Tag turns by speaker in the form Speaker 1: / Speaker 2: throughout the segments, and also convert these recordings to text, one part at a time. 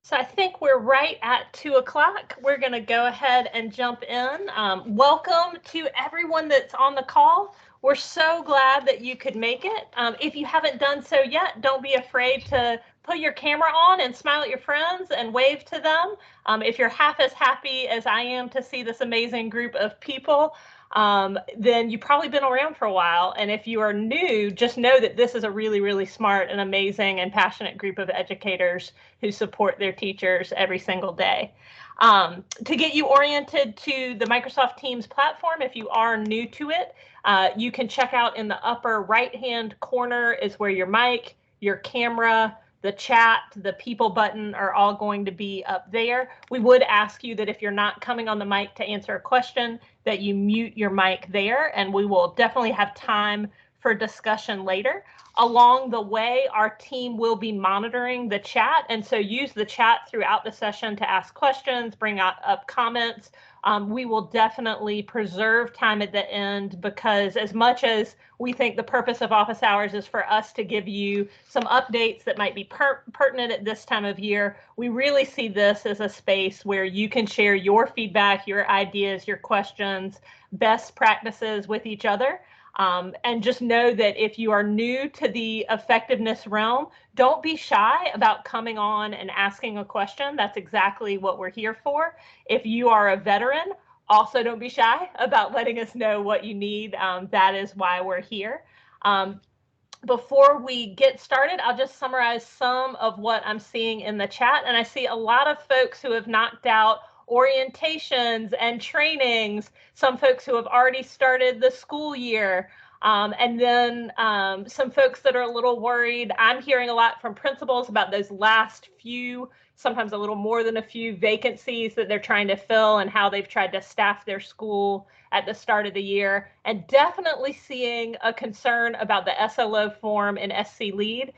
Speaker 1: So I think we're right at 2 o'clock. We're going to go ahead and jump in. Welcome to everyone that's on the call. We're so glad that you could make it. If you haven't done so yet, don't be afraid to put your camera on and smile at your friends and wave to them. If you're half as happy as I am to see this amazing group of people, then you've probably been around for a while. And if you are new, just know that this is a really, really smart and amazing and passionate group of educators who support their teachers every single day. To get you oriented to the Microsoft Teams platform, if you are new to it, you can check out in the upper right-hand corner is where your mic, your camera, the chat, the people button are all going to be up there. We would ask you that if you're not coming on the mic to answer a question, that you mute your mic there, and we will definitely have time for discussion later. Along the way, our team will be monitoring the chat, and so use the chat throughout the session to ask questions, bring up comments. We will definitely preserve time at the end, because as much as we think the purpose of office hours is for us to give you some updates that might be pertinent at this time of year, we really see this as a space where you can share your feedback, your ideas, your questions, best practices with each other. And just know that if you are new to the effectiveness realm, don't be shy about coming on and asking a question. That's exactly what we're here for. If you are a veteran, also don't be shy about letting us know what you need. That is why we're here. Before we get started, I'll just summarize some of what I'm seeing in the chat. And I see a lot of folks who have knocked out orientations and trainings, some folks who have already started the school year, and then some folks that are a little worried. I'm hearing a lot from principals about those last few, sometimes a little more than a few vacancies that they're trying to fill and how they've tried to staff their school at the start of the year, and definitely seeing a concern about the SLO form in SC Lead.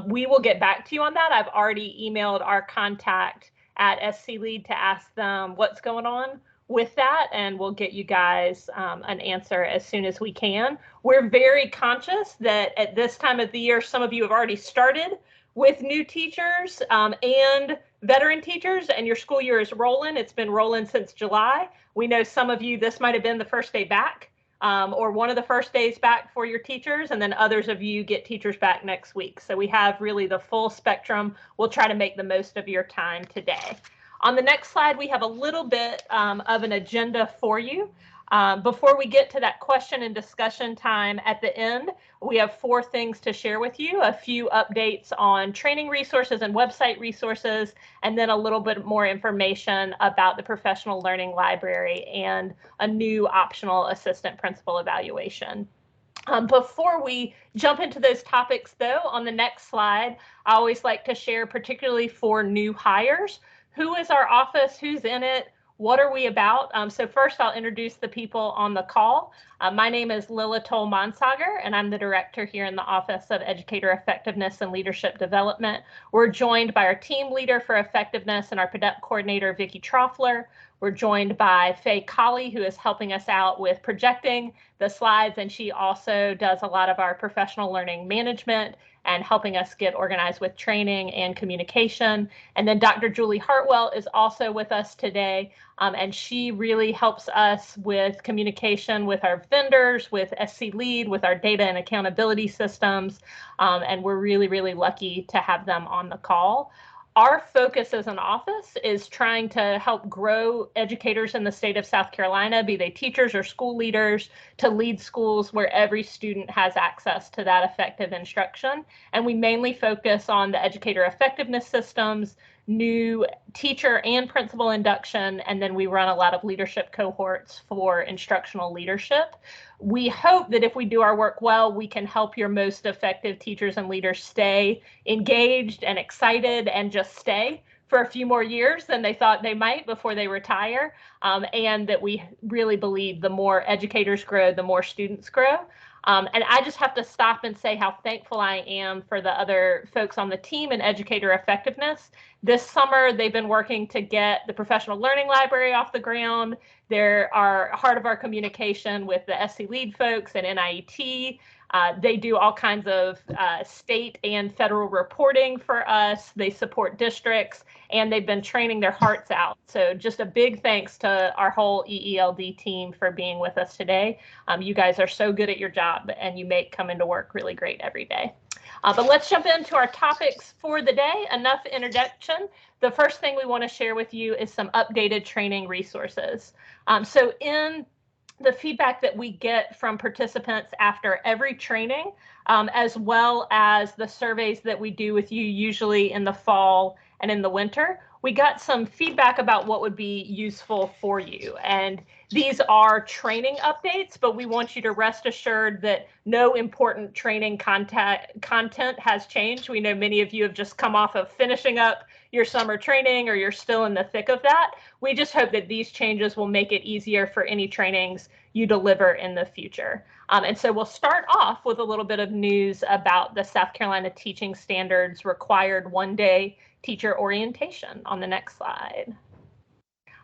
Speaker 1: We will get back to you on that. I've already emailed our contact at SC Lead to ask them what's going on with that, and we'll get you guys an answer as soon as we can. We're very conscious that at this time of the year, some of you have already started with new teachers and veteran teachers, and your school year is rolling. It's been rolling since July. We know some of you, this might have been the first day back or one of the first days back for your teachers, and then others of you get teachers back next week. So we have really the full spectrum. We'll try to make the most of your time today. On the next slide, we have a little bit of an agenda for you. Before we get to that question and discussion time at the end, we have 4 things to share with you: a few updates on training resources and website resources, and then a little bit more information about the professional learning library and a new optional assistant principal evaluation. Before we jump into those topics, though, on the next slide, I always like to share, particularly for new hires, who is our office, who's in it, what are we about? So first, I'll introduce the people on the call. My name is Lila Toll-Monsager, and I'm the director here in the Office of Educator Effectiveness and Leadership Development. We're joined by our team leader for effectiveness and our PDEP coordinator, Vicki Troffler. We're joined by Faye Colley, who is helping us out with projecting the slides, and she also does a lot of our professional learning management and helping us get organized with training and communication. And then Dr. Julie Hartwell is also with us today, and she really helps us with communication with our vendors, with SC Lead, with our data and accountability systems, and we're really, really lucky to have them on the call. Our focus as an office is trying to help grow educators in the state of South Carolina, be they teachers or school leaders, to lead schools where every student has access to that effective instruction. And we mainly focus on the educator effectiveness systems, new teacher and principal induction, and then we run a lot of leadership cohorts for instructional leadership. We hope that if we do our work well, we can help your most effective teachers and leaders stay engaged and excited and just stay for a few more years than they thought they might before they retire, and that we really believe the more educators grow, the more students grow. And I just have to stop and say how thankful I am for the other folks on the team in educator effectiveness. This summer, they've been working to get the professional learning library off the ground. They're heart of our communication with the SC Lead folks and NIET. They do all kinds of state and federal reporting for us. They support districts, and they've been training their hearts out. So just a big thanks to our whole EELD team for being with us today. You guys are so good at your job, and you make coming to work really great every day. But let's jump into our topics for the day. Enough introduction. The first thing we want to share with you is some updated training resources. So in the feedback that we get from participants after every training, as well as the surveys that we do with you usually in the fall and in the winter, we got some feedback about what would be useful for you. And these are training updates, but we want you to rest assured that no important training content has changed. We know many of you have just come off of finishing up your summer training, or you're still in the thick of that. We just hope that these changes will make it easier for any trainings you deliver in the future. And so we'll start off with a little bit of news about the South Carolina Teaching Standards required one-day teacher orientation on the next slide.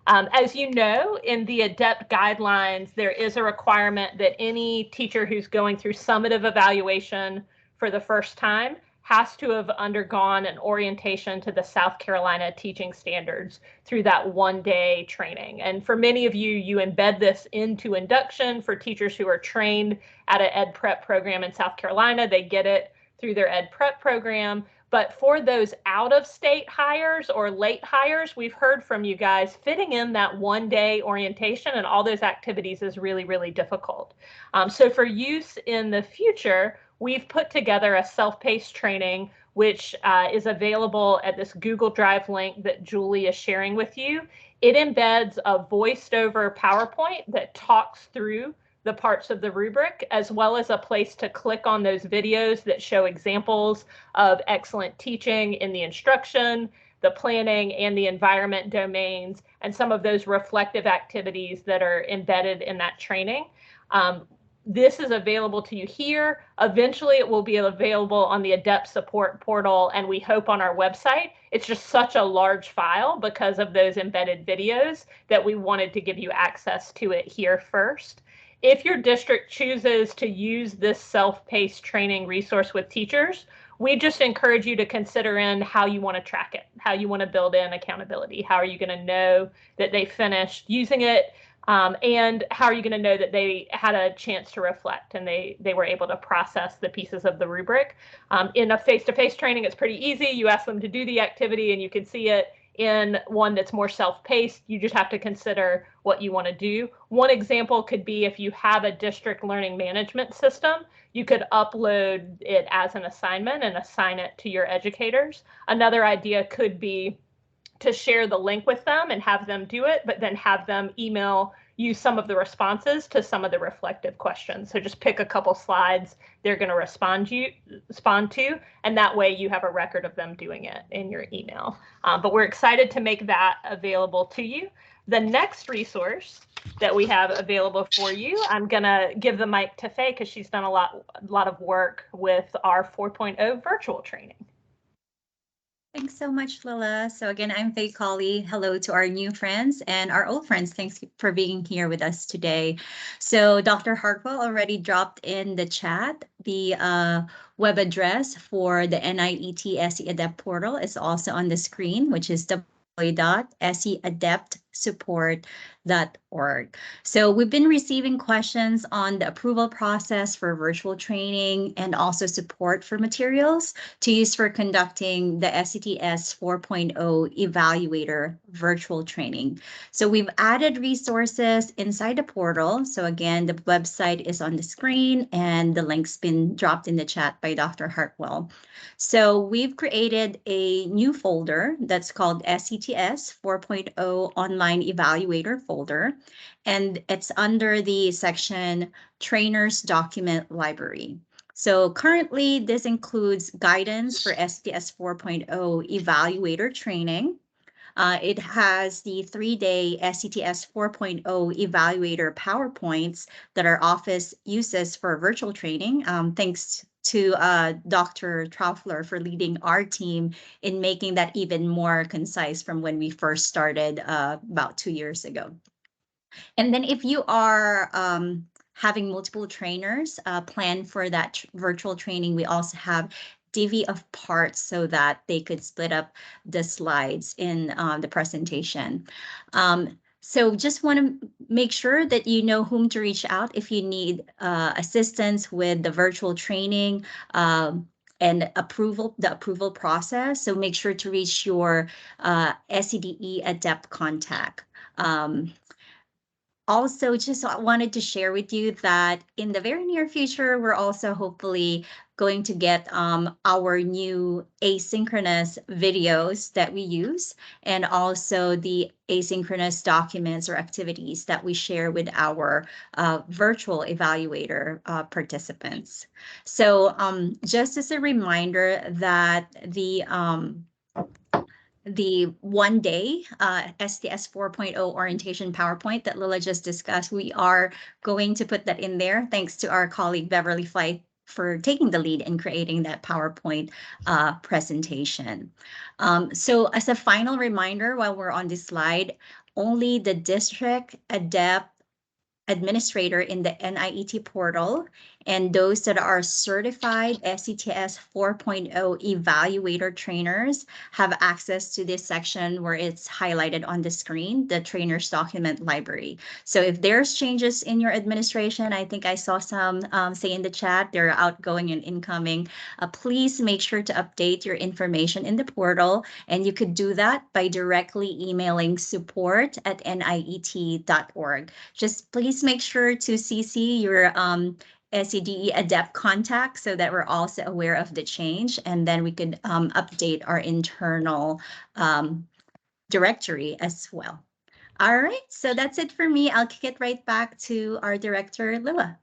Speaker 1: As you know, in the ADEPT guidelines, there is a requirement that any teacher who's going through summative evaluation for the first time has to have undergone an orientation to the South Carolina Teaching Standards through that one-day training. And for many of you, you embed this into induction. For teachers who are trained at an Ed Prep program in South Carolina, they get it through their Ed Prep program. But for those out-of-state hires or late hires, we've heard from you guys, fitting in that one-day orientation and all those activities is really, really difficult. So for use in the future, we've put together a self-paced training, which is available at this Google Drive link that Julie is sharing with you. It embeds a voiced-over PowerPoint that talks through the parts of the rubric, as well as a place to click on those videos that show examples of excellent teaching in the instruction, the planning, and the environment domains, and some of those reflective activities that are embedded in that training. This is available to you here. Eventually, it will be available on the ADEPT support portal, and we hope on our website. It's just such a large file because of those embedded videos that we wanted to give you access to it here first. If your district chooses to use this self-paced training resource with teachers, we just encourage you to consider in how you want to track it, how you want to build in accountability. How are you going to know that they finished using it? And how are you going to know that they had a chance to reflect and they were able to process the pieces of the rubric? In a face-to-face training, it's pretty easy. You ask them to do the activity and you can see it. In one that's more self-paced, you just have to consider what you want to do. One example could be if you have a district learning management system, you could upload it as an assignment and assign it to your educators. Another idea could be to share the link with them and have them do it, but then have them email you some of the responses to some of the reflective questions. So just pick a couple slides they're going to respond to, and that way you have a record of them doing it in your email. But we're excited to make that available to you. The next resource that we have available for you, I'm going to give the mic to Faye because she's done a lot of work with our 4.0 virtual training.
Speaker 2: Thanks so much, Lila. So again, I'm Faye Colley. Hello to our new friends and our old friends. Thanks for being here with us today. So Dr. Hartwell already dropped in the chat. The web address for the NIET SE Adept portal is also on the screen, which is www.seadept.com. support.org. So we've been receiving questions on the approval process for virtual training and also support for materials to use for conducting the SCTS 4.0 Evaluator virtual training. So we've added resources inside the portal. So again, the website is on the screen and the link's been dropped in the chat by Dr. Hartwell. So we've created a new folder that's called SCTS 4.0 Online Evaluator folder, and it's under the section Trainers Document Library. So currently, this includes guidance for SCTS 4.0 Evaluator training. It has the 3-day SCTS 4.0 Evaluator PowerPoints that our office uses for virtual training. Thanks to Dr. Traufler for leading our team in making that even more concise from when we first started about 2 years ago. And then if you are having multiple trainers plan for that virtual training, we also have divvy of parts so that they could split up the slides in the presentation. So just want to make sure that you know whom to reach out if you need assistance with the virtual training and the approval process. So make sure to reach your SCDE Adept contact. Also, just wanted to share with you that in the very near future, we're also hopefully going to get our new asynchronous videos that we use, and also the asynchronous documents or activities that we share with our virtual evaluator participants. So just as a reminder that the 1-day STS 4.0 orientation PowerPoint that Lila just discussed, we are going to put that in there. Thanks to our colleague Beverly Flight for taking the lead in creating that PowerPoint presentation. So as a final reminder, while we're on this slide, only the district adept administrator in the NIET portal and those that are certified SCTS 4.0 evaluator trainers have access to this section where it's highlighted on the screen, the trainers document library. So if there's changes in your administration, I think I saw some say in the chat, they're outgoing and incoming, please make sure to update your information in the portal. And you could do that by directly emailing support@niet.org. Just please make sure to CC your SCDE Adept contact so that we're also aware of the change, and then we could update our internal directory as well. All right, so that's it for me. I'll kick it right back to our director, Lila.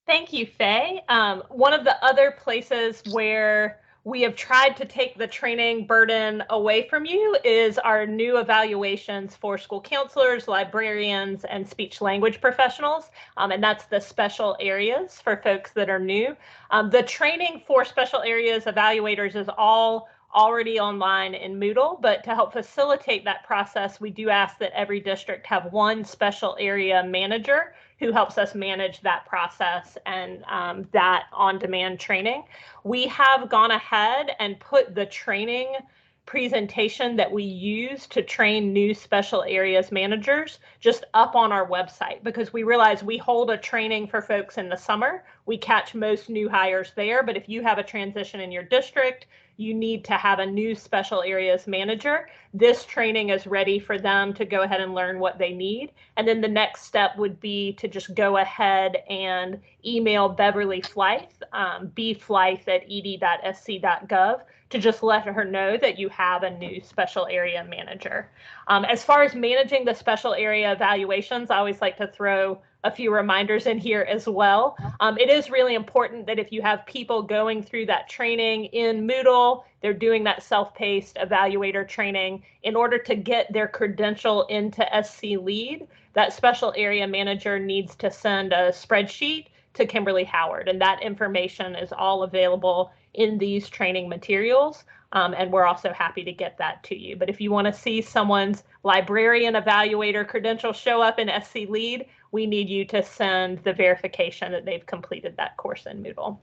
Speaker 1: Thank you, Faye. One of the other places where we have tried to take the training burden away from you is our new evaluations for school counselors, librarians, and speech language professionals. And that's the special areas for folks that are new. The training for special areas evaluators is all already online in Moodle, but to help facilitate that process, we do ask that every district have one special area manager who helps us manage that process and that on-demand training. We have gone ahead and put the training presentation that we use to train new special areas managers just up on our website, because we realize we hold a training for folks in the summer. We catch most new hires there, but if you have a transition in your district, you need to have a new special areas manager. This training is ready for them to go ahead and learn what they need. And then the next step would be to just go ahead and email Beverly Flythe, bflythe@ed.sc.gov, to just let her know that you have a new special area manager. As far as managing the special area evaluations, I always like to throw a few reminders in here as well. It is really important that if you have people going through that training in Moodle, they're doing that self-paced evaluator training, in order to get their credential into SC Lead, that special area manager needs to send a spreadsheet to Kimberly Howard, and that information is all available in these training materials. And we're also happy to get that to you. But if you want to see someone's librarian evaluator credential show up in SC Lead, we need you to send the verification that they've completed that course in Moodle.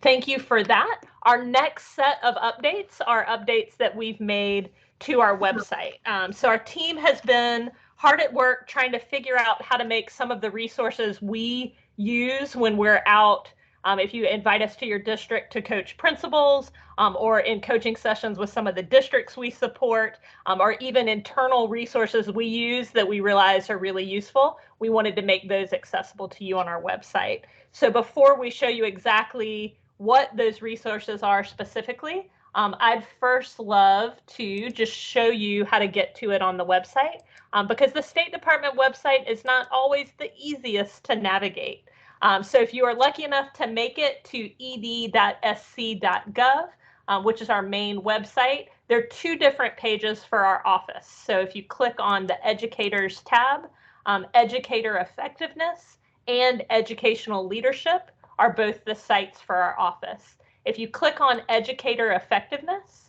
Speaker 1: Thank you for that. Our next set of updates are updates that we've made to our website. So our team has been hard at work trying to figure out how to make some of the resources we use when we're out. If you invite us to your district to coach principals, or in coaching sessions with some of the districts we support, or even internal resources we use that we realize are really useful, we wanted to make those accessible to you on our website. So before we show you exactly what those resources are specifically, I'd first love to just show you how to get to it on the website, because the State Department website is not always the easiest to navigate. So if you are lucky enough to make it to ed.sc.gov, which is our main website, there are two different pages for our office. So if you click on the Educators tab, Educator Effectiveness and Educational Leadership are both the sites for our office. If you click on Educator Effectiveness,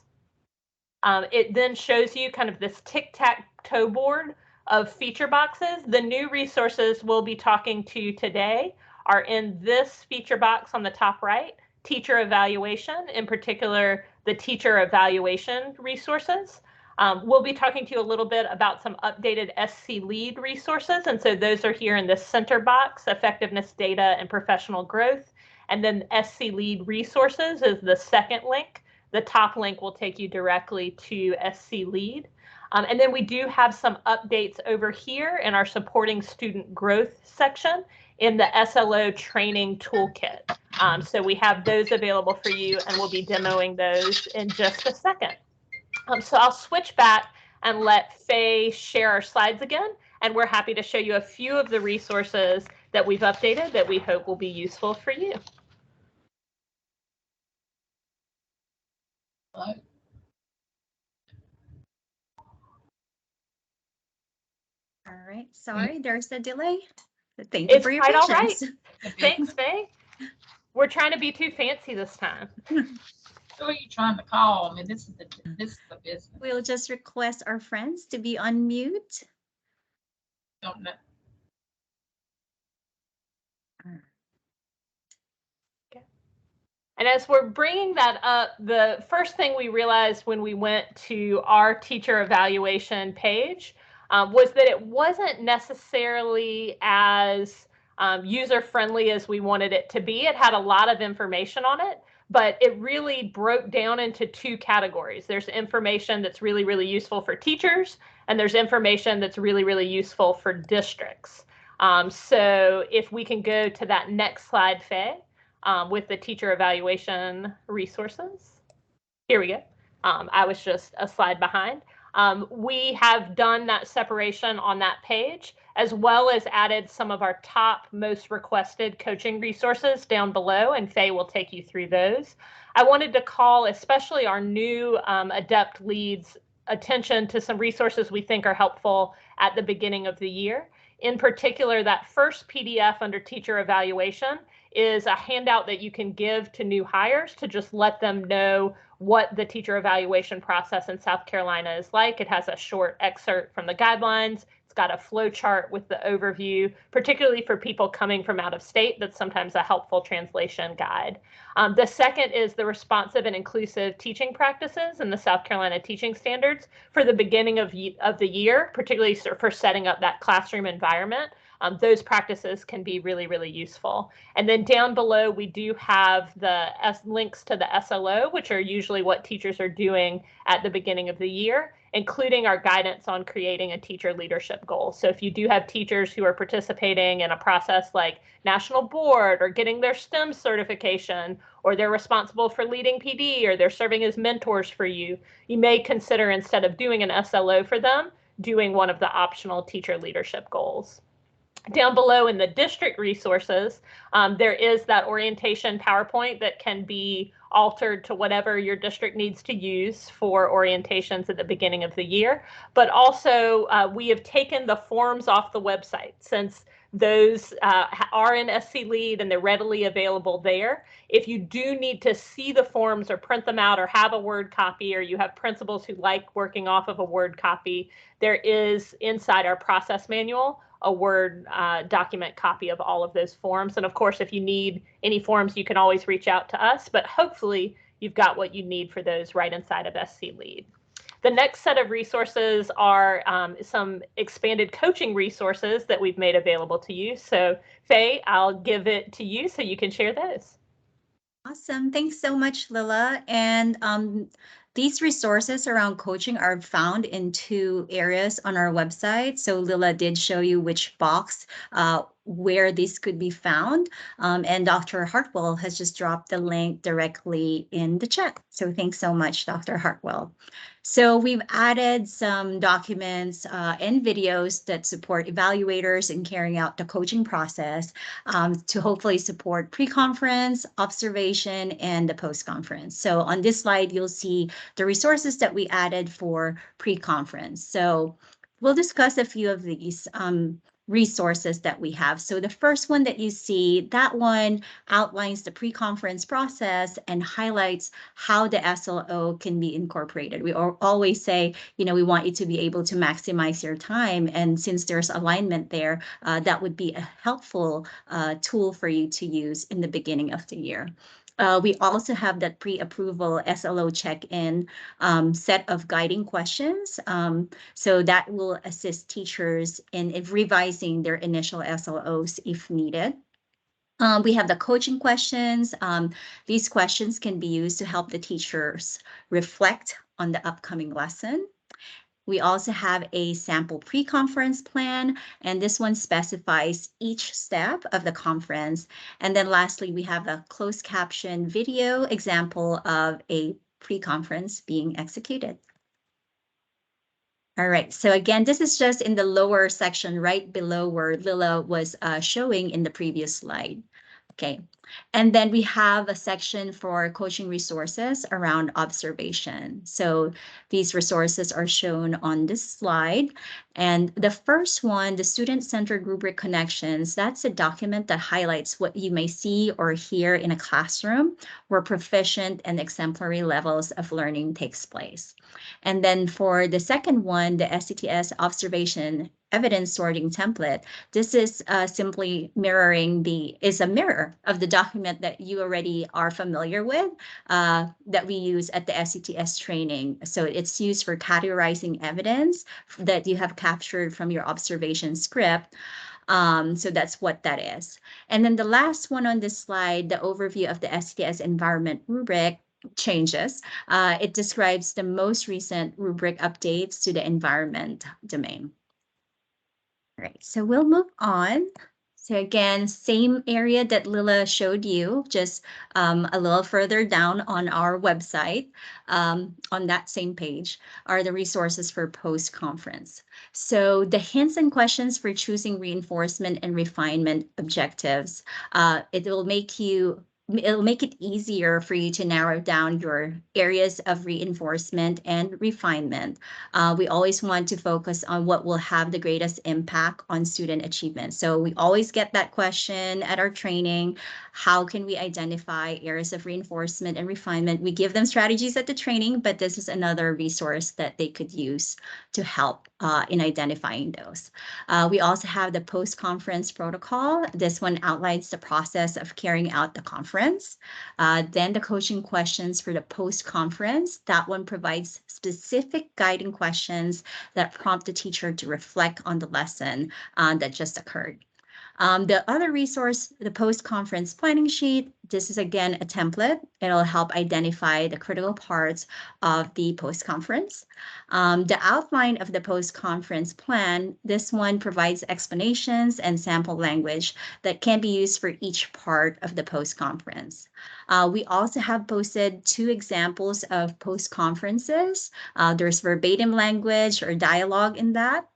Speaker 1: it then shows you kind of this tic-tac-toe board of feature boxes. The new resources we'll be talking to today are in this feature box on the top right, teacher evaluation, in particular, the teacher evaluation resources. We'll be talking to you a little bit about some updated SC Lead resources. And so those are here in this center box, effectiveness data and professional growth. And then SC Lead resources is the second link. The top link will take you directly to SC Lead. And then we do have some updates over here in our supporting student growth section in the SLO training toolkit. So we have those available for you, and we'll be demoing those in just a second. So I'll switch back and let Faye share our slides again, and we're happy to show you a few of the resources that we've updated that we hope will be useful for you.
Speaker 2: All right, sorry, there's a delay. Thank you for your patience. All right.
Speaker 1: Thanks, Faye. We're trying to be too fancy this time.
Speaker 3: Who are you trying to call? I mean, this is the business.
Speaker 2: We'll just request our friends to be on mute.
Speaker 3: Don't know.
Speaker 1: Okay. And as we're bringing that up, the first thing we realized when we went to our teacher evaluation page was that it wasn't necessarily as user-friendly as we wanted it to be. It had a lot of information on it, but it really broke down into two categories. There's information that's really, really useful for teachers, and there's information that's really, really useful for districts. So if we can go to that next slide, Faye, with the teacher evaluation resources. Here we go. I was just a slide behind. We have done that separation on that page, as well as added some of our top most requested coaching resources down below, and Faye will take you through those. I wanted to call especially our new adept leads attention to some resources we think are helpful at the beginning of the year. In particular, that first PDF under teacher evaluation is a handout that you can give to new hires to just let them know what the teacher evaluation process in South Carolina is like. It has a short excerpt from the guidelines. It's got a flow chart with the overview, particularly for people coming from out of state. That's sometimes a helpful translation guide. The second is the responsive and inclusive teaching practices in the South Carolina teaching standards for the beginning of the year, particularly for setting up that classroom environment. Those practices can be really, really useful. And then down below, we do have the links to the SLO, which are usually what teachers are doing at the beginning of the year, including our guidance on creating a teacher leadership goal. So if you do have teachers who are participating in a process like national board or getting their STEM certification, or they're responsible for leading PD, or they're serving as mentors for you, you may consider, instead of doing an SLO for them, doing one of the optional teacher leadership goals. Down below in the district resources, there is that orientation PowerPoint that can be altered to whatever your district needs to use for orientations at the beginning of the year. But also, we have taken the forms off the website since those are in SC Lead and they're readily available there. If you do need to see the forms or print them out or have a Word copy, or you have principals who like working off of a Word copy, there is inside our process manual a Word document copy of all of those forms. And of course, if you need any forms, you can always reach out to us, but hopefully you've got what you need for those right inside of SC Lead. The next set of resources are some expanded coaching resources that we've made available to you. So Faye, I'll give it to you so you can share those.
Speaker 2: Awesome. Thanks so much, Lila. And these resources around coaching are found in 2 areas on our website. So Lila did show you which box where this could be found. And Dr. Hartwell has just dropped the link directly in the chat. So thanks so much, Dr. Hartwell. So we've added some documents and videos that support evaluators in carrying out the coaching process to hopefully support pre-conference, observation, and the post-conference. So on this slide, you'll see the resources that we added for pre-conference. So we'll discuss a few of these resources that we have. So the first one that you see, that one outlines the pre-conference process and highlights how the SLO can be incorporated. We always say, you know, we want you to be able to maximize your time. And since there's alignment there, that would be a helpful tool for you to use in the beginning of the year. We also have that pre-approval SLO check-in set of guiding questions. So that will assist teachers in revising their initial SLOs if needed. We have the coaching questions. These questions can be used to help the teachers reflect on the upcoming lesson. We also have a sample pre-conference plan, and this one specifies each step of the conference. And then lastly, we have a closed caption video example of a pre-conference being executed. All right, so again, this is just in the lower section right below where Lila was showing in the previous slide. Okay, and then we have a section for coaching resources around observation. So these resources are shown on this slide. And the first one, the student-centered rubric connections, that's a document that highlights what you may see or hear in a classroom where proficient and exemplary levels of learning takes place. And then for the second one, the SCTS observation evidence sorting template, this is simply is a mirror of the document that you already are familiar with that we use at the SCTS training. So it's used for categorizing evidence that you have captured from your observation script. So that's what that is. And then the last one on this slide, the overview of the SCTS environment rubric changes. It describes the most recent rubric updates to the environment domain. All right, so we'll move on. So again, same area that Lila showed you, just a little further down on our website, on that same page, are the resources for post-conference. So the hints and questions for choosing reinforcement and refinement objectives, it'll make it easier for you to narrow down your areas of reinforcement and refinement. We always want to focus on what will have the greatest impact on student achievement. So we always get that question at our training. How can we identify areas of reinforcement and refinement? We give them strategies at the training, but this is another resource that they could use to help in identifying those. We also have the post-conference protocol. This one outlines the process of carrying out the conference. Then the coaching questions for the post-conference. That one provides specific guiding questions that prompt the teacher to reflect on the lesson that just occurred. The other resource, the post-conference planning sheet, this is again a template. It'll help identify the critical parts of the post-conference. The outline of the post-conference plan, this one provides explanations and sample language that can be used for each part of the post-conference. We also have posted 2 examples of post-conferences. There's verbatim language or dialogue in that.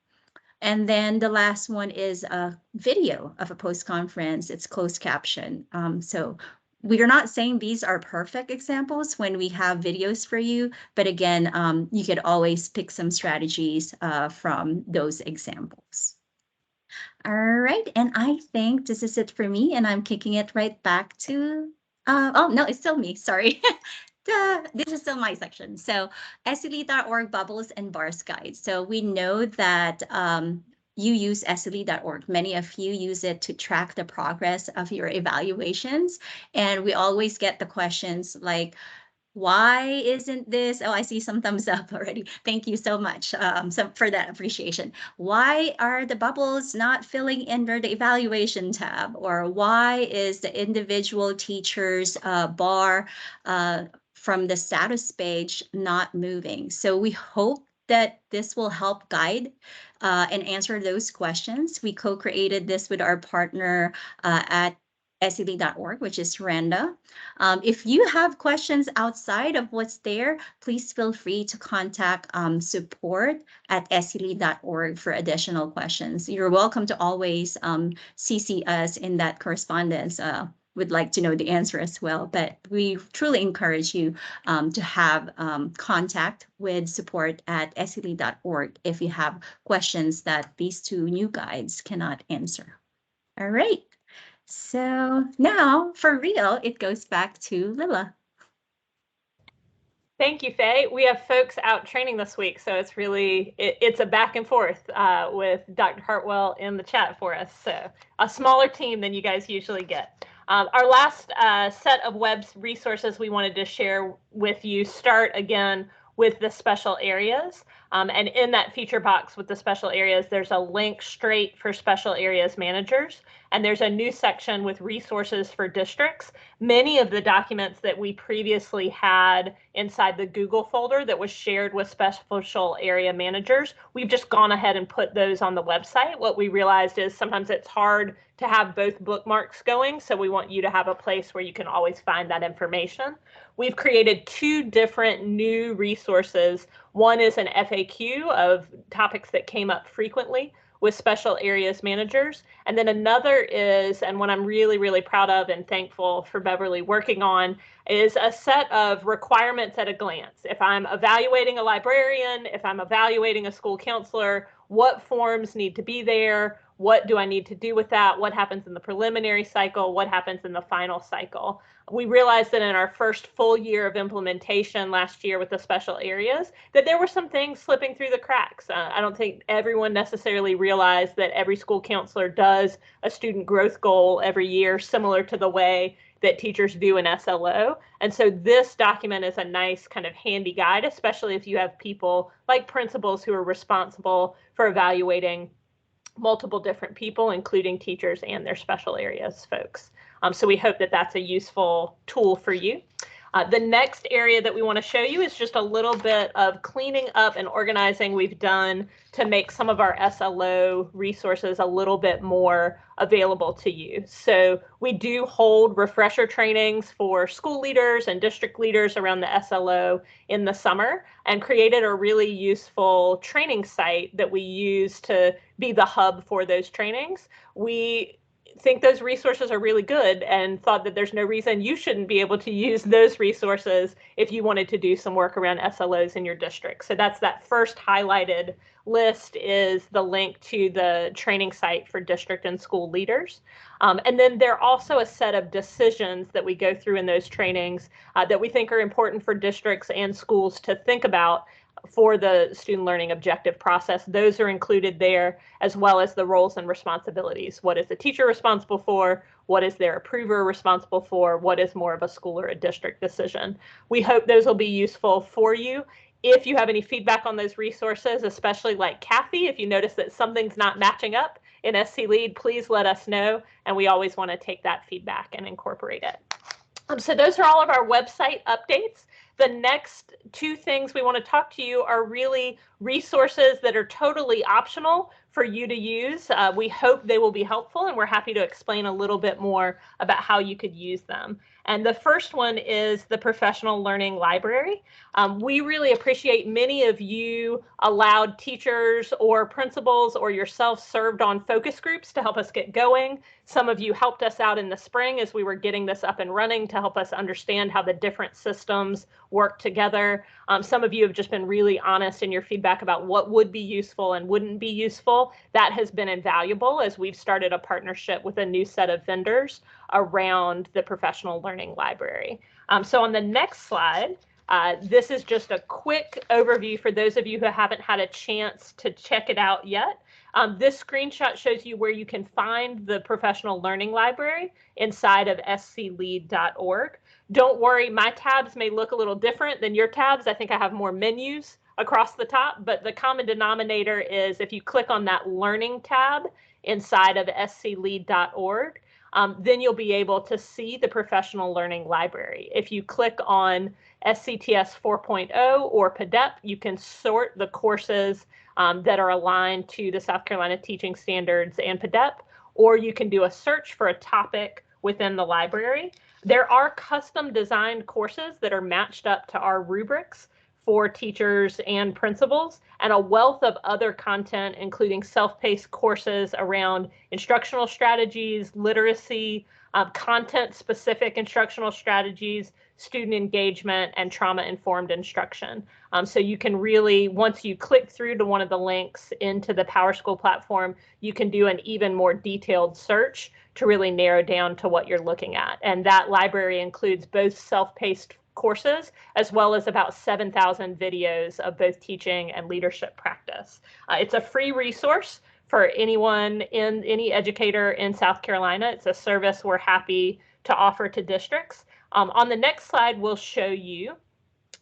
Speaker 2: And then the last one is a video of a post-conference. It's closed caption. So we are not saying these are perfect examples when we have videos for you, but again, you could always pick some strategies from those examples. All right, and I think this is it for me, and I'm kicking it right back to, oh no, it's still me, sorry. This is still my section. So SLE.org Bubbles and Bars Guide. So we know that you use SLE.org. Many of you use it to track the progress of your evaluations. And we always get the questions like, Why isn't this? Oh, I see some thumbs up already. Thank you so much for that appreciation. Why are the bubbles not filling under the evaluation tab? Or why is the individual teacher's bar from the status page not moving? So we hope that this will help guide and answer those questions. We co-created this with our partner at SED.org, which is Randa. If you have questions outside of what's there, please feel free to contact support at SED.org for additional questions. You're welcome to always CC us in that correspondence. Would like to know the answer as well, but we truly encourage you to have contact with support at SED.org if you have questions that these two new guides cannot answer. All right. So now, for real, it goes back to Lila.
Speaker 1: Thank you, Faye. We have folks out training this week, so it's really, it's a back and forth with Dr. Hartwell in the chat for us. So a smaller team than you guys usually get. Our last set of web resources we wanted to share with you start again with the special areas. And in that feature box with the special areas, there's a link straight for special areas managers. And there's a new section with resources for districts. Many of the documents that we previously had inside the Google folder that was shared with special area managers, we've just gone ahead and put those on the website. What we realized is sometimes it's hard to have both bookmarks going, so we want you to have a place where you can always find that information. We've created two different new resources. One is an FAQ of topics that came up frequently with special areas managers. And then another is, and what I'm really, really proud of and thankful for Beverly working on, is a set of requirements at a glance. If I'm evaluating a librarian, if I'm evaluating a school counselor, what forms need to be there? What do I need to do with that? What happens in the preliminary cycle? What happens in the final cycle? We realized that in our first full year of implementation last year with the special areas, that there were some things slipping through the cracks. I don't think everyone necessarily realized that every school counselor does a student growth goal every year, similar to the way that teachers do in SLO. And so this document is a nice kind of handy guide, especially if you have people like principals who are responsible for evaluating multiple different people, including teachers and their special areas folks. So we hope that that's a useful tool for you. The next area that we want to show you is just a little bit of cleaning up and organizing we've done to make some of our SLO resources a little bit more available to you. So we do hold refresher trainings for school leaders and district leaders around the SLO in the summer, and created a really useful training site that we use to be the hub for those trainings. We think those resources are really good and thought that there's no reason you shouldn't be able to use those resources if you wanted to do some work around SLOs in your district. So that's that first highlighted list is the link to the training site for district and school leaders. And then there are also a set of decisions that we go through in those trainings that we think are important for districts and schools to think about for the student learning objective process. Those are included there, as well as the roles and responsibilities. What is the teacher responsible for? What is their approver responsible for? What is more of a school or a district decision? We hope those will be useful for you. If you have any feedback on those resources, especially like Kathy, if you notice that something's not matching up in SC Lead, please let us know. And we always want to take that feedback and incorporate it. So those are all of our website updates. The next two things we want to talk to you are really resources that are totally optional for you to use. We hope they will be helpful, and we're happy to explain a little bit more about how you could use them. And the first one is the Professional Learning Library. We really appreciate many of you allowed teachers or principals or yourself served on focus groups to help us get going. Some of you helped us out in the spring as we were getting this up and running to help us understand how the different systems work together. Some of you have just been really honest in your feedback about what would be useful and wouldn't be useful. That has been invaluable as we've started a partnership with a new set of vendors around the Professional Learning Library. So on the next slide, this is just a quick overview for those of you who haven't had a chance to check it out yet. This screenshot shows you where you can find the professional learning library inside of sclead.org. Don't worry, my tabs may look a little different than your tabs. I think I have more menus across the top, but the common denominator is if you click on that learning tab inside of sclead.org, then you'll be able to see the professional learning library. If you click on SCTS 4.0 or PDEP, you can sort the courses that are aligned to the South Carolina Teaching Standards and PDEP, or you can do a search for a topic within the library. There are custom designed courses that are matched up to our rubrics for teachers and principals, and a wealth of other content, including self-paced courses around instructional strategies, literacy, content-specific instructional strategies, student engagement, and trauma-informed instruction. So you can really, once you click through to one of the links into the PowerSchool platform, you can do an even more detailed search to really narrow down to what you're looking at. And that library includes both self-paced courses, as well as about 7,000 videos of both teaching and leadership practice. It's a free resource for anyone, any educator in South Carolina. It's a service we're happy to offer to districts. On the next slide, we'll show you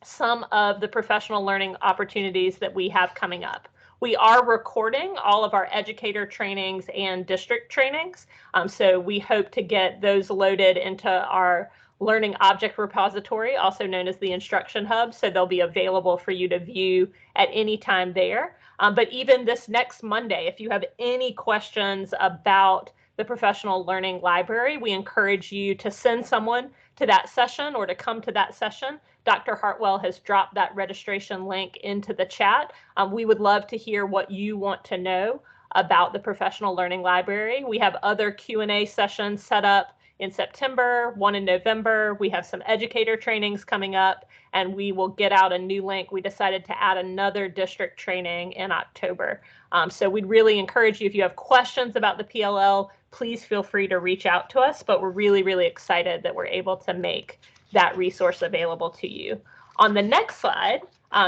Speaker 1: some of the professional learning opportunities that we have coming up. We are recording all of our educator trainings and district trainings. So we hope to get those loaded into our Learning Object Repository, also known as the Instruction Hub. So they'll be available for you to view at any time there. But even this next Monday, if you have any questions about the Professional Learning Library, we encourage you to send someone to that session or to come to that session. Dr. Hartwell has dropped that registration link into the chat. We would love to hear what you want to know about the Professional Learning Library. We have other Q&A sessions set up in September, one in November. We have some educator trainings coming up, and we will get out a new link. We decided to add another district training in October. So we'd really encourage you, if you have questions about the PLL, please feel free to reach out to us. But we're really, really excited that we're able to make that resource available to you. On the next slide,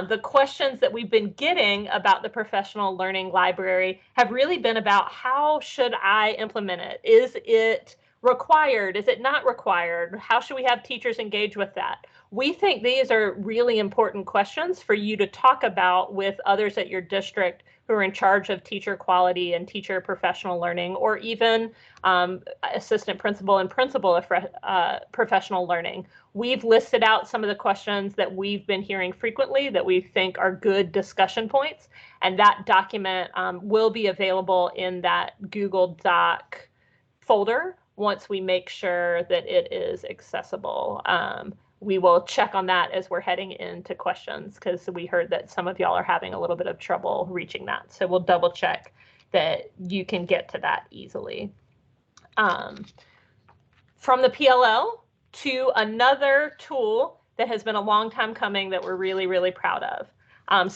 Speaker 1: the questions that we've been getting about the Professional Learning Library have really been about how should I implement it? Is it required? Is it not required? How should we have teachers engage with that? We think these are really important questions for you to talk about with others at your district who are in charge of teacher quality and teacher professional learning, or even assistant principal and principal of professional learning. We've listed out some of the questions that we've been hearing frequently that we think are good discussion points, and that document will be available in that Google Doc folder once we make sure that it is accessible. We will check on that as we're heading into questions, because we heard that some of y'all are having a little bit of trouble reaching that. So we'll double check that you can get to that easily. From the PLL to another tool that has been a long time coming that we're really, really proud of.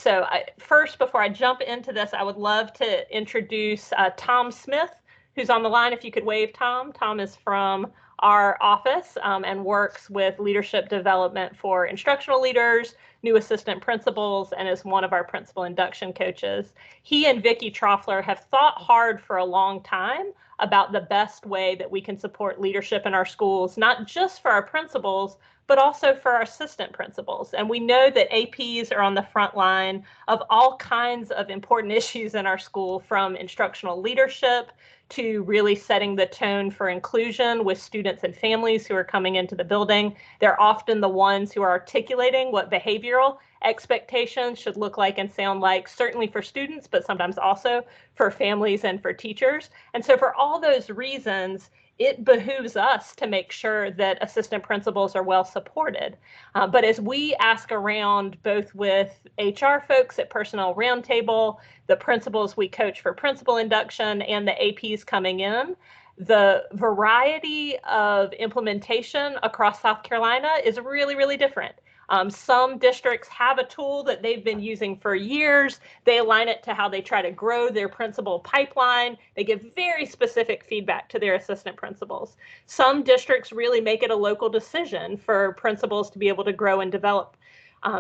Speaker 1: First, before I jump into this, I would love to introduce Tom Smith, who's on the line. If you could wave, Tom. Tom is from our office and works with leadership development for instructional leaders, new assistant principals, and is one of our principal induction coaches. He and Vicki Troffler have thought hard for a long time about the best way that we can support leadership in our schools, not just for our principals, but also for our assistant principals. And we know that APs are on the front line of all kinds of important issues in our school, from instructional leadership to really setting the tone for inclusion with students and families who are coming into the building. They're often the ones who are articulating what behavioral expectations should look like and sound like, certainly for students, but sometimes also for families and for teachers. And so for all those reasons, it behooves us to make sure that assistant principals are well supported. But as we ask around, both with HR folks at Personnel Roundtable, the principals we coach for principal induction, and the APs coming in, the variety of implementation across South Carolina is really, really different. Some districts have a tool that they've been using for years. They align it to how they try to grow their principal pipeline. They give very specific feedback to their assistant principals. Some districts really make it a local decision for principals to be able to grow and develop.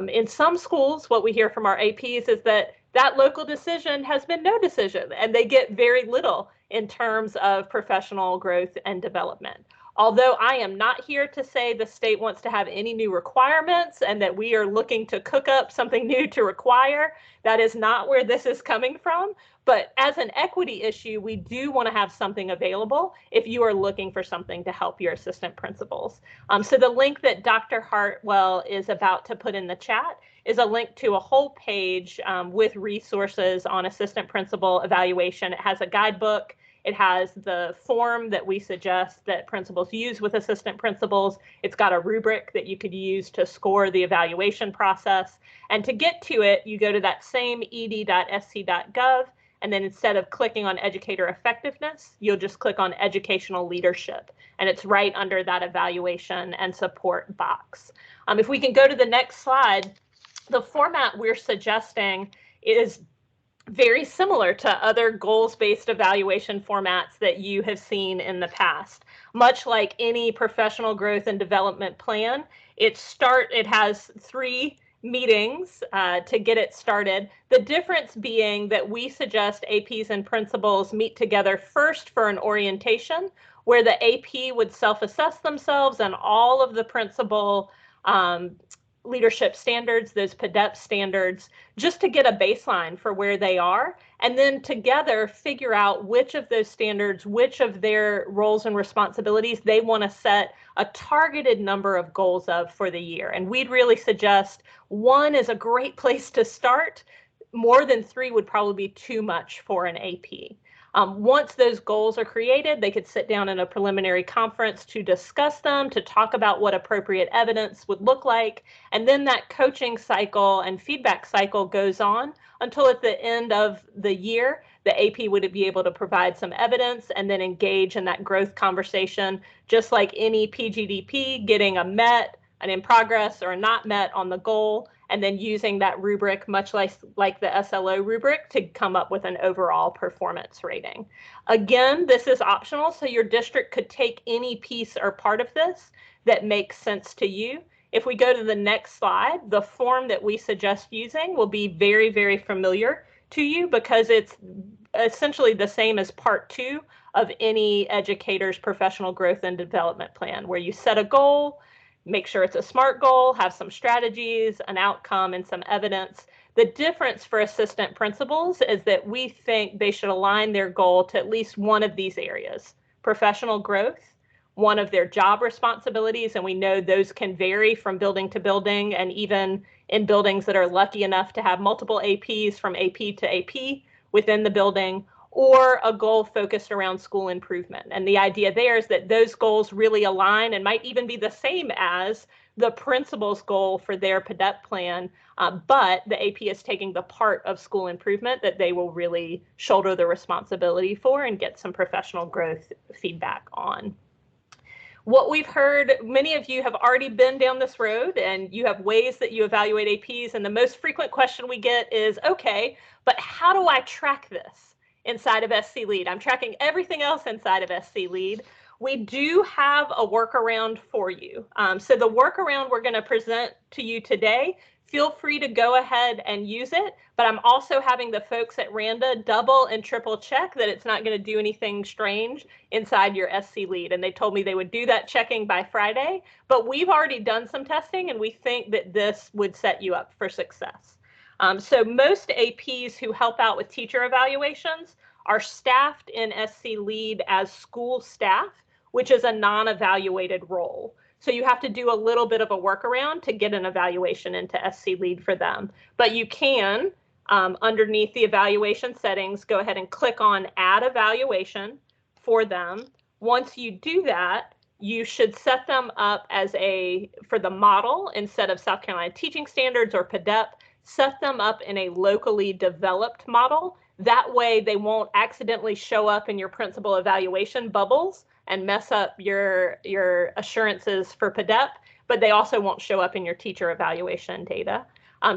Speaker 1: In some schools, what we hear from our APs is that that local decision has been no decision, and they get very little in terms of professional growth and development. Although I am not here to say the state wants to have any new requirements and that we are looking to cook up something new to require, that is not where this is coming from. But as an equity issue, we do want to have something available if you are looking for something to help your assistant principals. So the link that Dr. Hartwell is about to put in the chat is a link to a whole page with resources on assistant principal evaluation. It has a guidebook. It has the form that we suggest that principals use with assistant principals. It's got a rubric that you could use to score the evaluation process. And to get to it, you go to that same ed.sc.gov. And then instead of clicking on educator effectiveness, you'll just click on educational leadership. And it's right under that evaluation and support box. If we can go to the next slide, the format we're suggesting is very similar to other goals-based evaluation formats that you have seen in the past. Much like any professional growth and development plan, it has 3 meetings to get it started. The difference being that we suggest APs and principals meet together first for an orientation, where the AP would self-assess themselves and all of the principal leadership standards, those PDEP standards, just to get a baseline for where they are, and then together figure out which of those standards, which of their roles and responsibilities they want to set a targeted number of goals of for the year. And we'd really suggest 1 is a great place to start. More than 3 would probably be too much for an AP. Once those goals are created, they could sit down in a preliminary conference to discuss them, to talk about what appropriate evidence would look like. And then that coaching cycle and feedback cycle goes on until at the end of the year, the AP would be able to provide some evidence and then engage in that growth conversation, just like any PGDP, getting a met, an in progress, or a not met on the goal, and then using that rubric, much like the SLO rubric, to come up with an overall performance rating. Again, this is optional, so your district could take any piece or part of this that makes sense to you. If we go to the next slide, the form that we suggest using will be very, very familiar to you because it's essentially the same as part 2 of any educator's professional growth and development plan, where you set a goal, make sure it's a SMART goal, have some strategies, an outcome, and some evidence. The difference for assistant principals is that we think they should align their goal to at least one of these areas: professional growth, one of their job responsibilities, and we know those can vary from building to building, and even in buildings that are lucky enough to have multiple APs from AP to AP within the building, or a goal focused around school improvement. And the idea there is that those goals really align and might even be the same as the principal's goal for their PDEP plan, but the AP is taking the part of school improvement that they will really shoulder the responsibility for and get some professional growth feedback on. What we've heard, many of you have already been down this road and you have ways that you evaluate APs, and the most frequent question we get is, okay, but how do I track this inside of SC Lead? I'm tracking everything else inside of SC Lead. We do have a workaround for you. So the workaround we're going to present to you today, feel free to go ahead and use it, but I'm also having the folks at Randa double and triple check that it's not going to do anything strange inside your SC Lead. And they told me they would do that checking by Friday, but we've already done some testing and we think that this would set you up for success. So most APs who help out with teacher evaluations are staffed in SC Lead as school staff, which is a non-evaluated role. So you have to do a little bit of a workaround to get an evaluation into SC Lead for them. But you can, underneath the evaluation settings, go ahead and click on Add Evaluation for them. Once you do that, you should set them up as for the model, instead of South Carolina Teaching Standards or PDEP, set them up in a locally developed model. That way they won't accidentally show up in your principal evaluation bubbles and mess up your assurances for PDEP, but they also won't show up in your teacher evaluation data.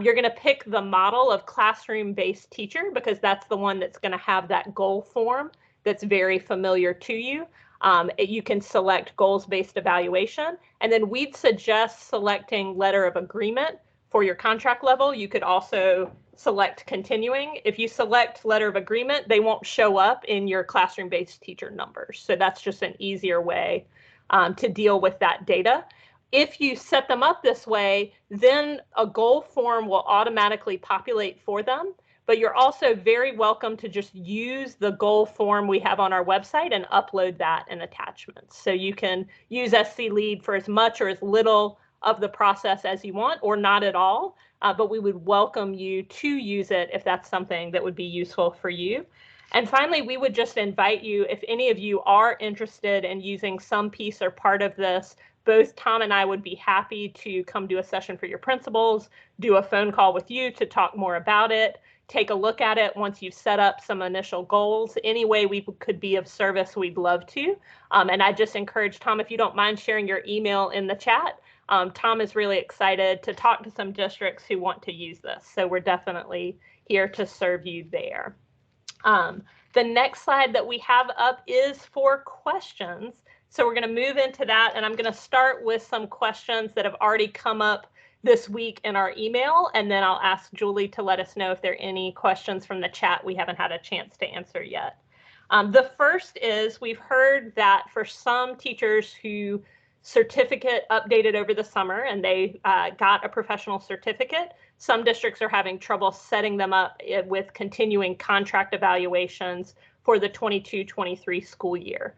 Speaker 1: You're going to pick the model of classroom-based teacher because that's the one that's going to have that goal form that's very familiar to you. You can select goals-based evaluation, and then we'd suggest selecting letter of agreement for your contract level, you could also select continuing. If you select letter of agreement, they won't show up in your classroom-based teacher numbers. So that's just an easier way to deal with that data. If you set them up this way, then a goal form will automatically populate for them, but you're also very welcome to just use the goal form we have on our website and upload that in attachments. So you can use SC Lead for as much or as little of the process as you want, or not at all, but we would welcome you to use it if that's something that would be useful for you. And finally, we would just invite you, if any of you are interested in using some piece or part of this, both Tom and I would be happy to come do a session for your principals, do a phone call with you to talk more about it, take a look at it once you've set up some initial goals. Any way we could be of service, we'd love to. And I just encourage Tom, if you don't mind sharing your email in the chat. Tom is really excited to talk to some districts who want to use this. So we're definitely here to serve you there. The next slide that we have up is for questions. So we're going to move into that, and I'm going to start with some questions that have already come up this week in our email, and then I'll ask Julie to let us know if there are any questions from the chat we haven't had a chance to answer yet. The first is, we've heard that for some teachers who certificate updated over the summer and they got a professional certificate, some districts are having trouble setting them up with continuing contract evaluations for the 22-23 school year.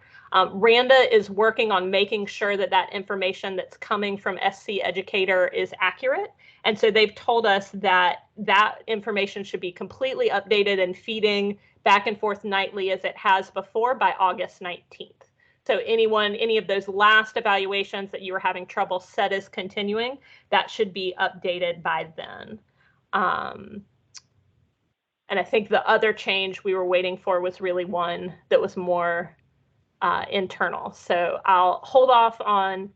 Speaker 1: Randa is working on making sure that that information that's coming from SC Educator is accurate. And so they've told us that that information should be completely updated and feeding back and forth nightly as it has before by August 19th. So any of those last evaluations that you were having trouble set as continuing, that should be updated by then. And I think the other change we were waiting for was really one that was more internal. So I'll hold off on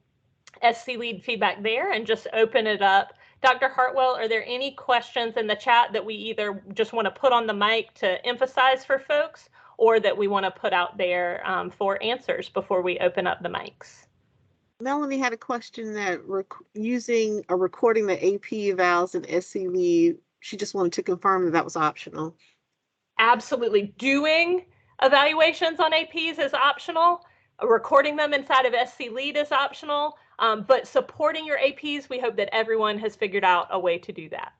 Speaker 1: SC Lead feedback there and just open it up. Dr. Hartwell, are there any questions in the chat that we either just want to put on the mic to emphasize for folks, or that we want to put out there for answers before we open up the mics?
Speaker 4: Melanie had a question that using or recording the AP evals in SC Lead, she just wanted to confirm that was optional.
Speaker 1: Absolutely. Doing evaluations on APs is optional. Recording them inside of SC Lead is optional. But supporting your APs, we hope that everyone has figured out a way to do that.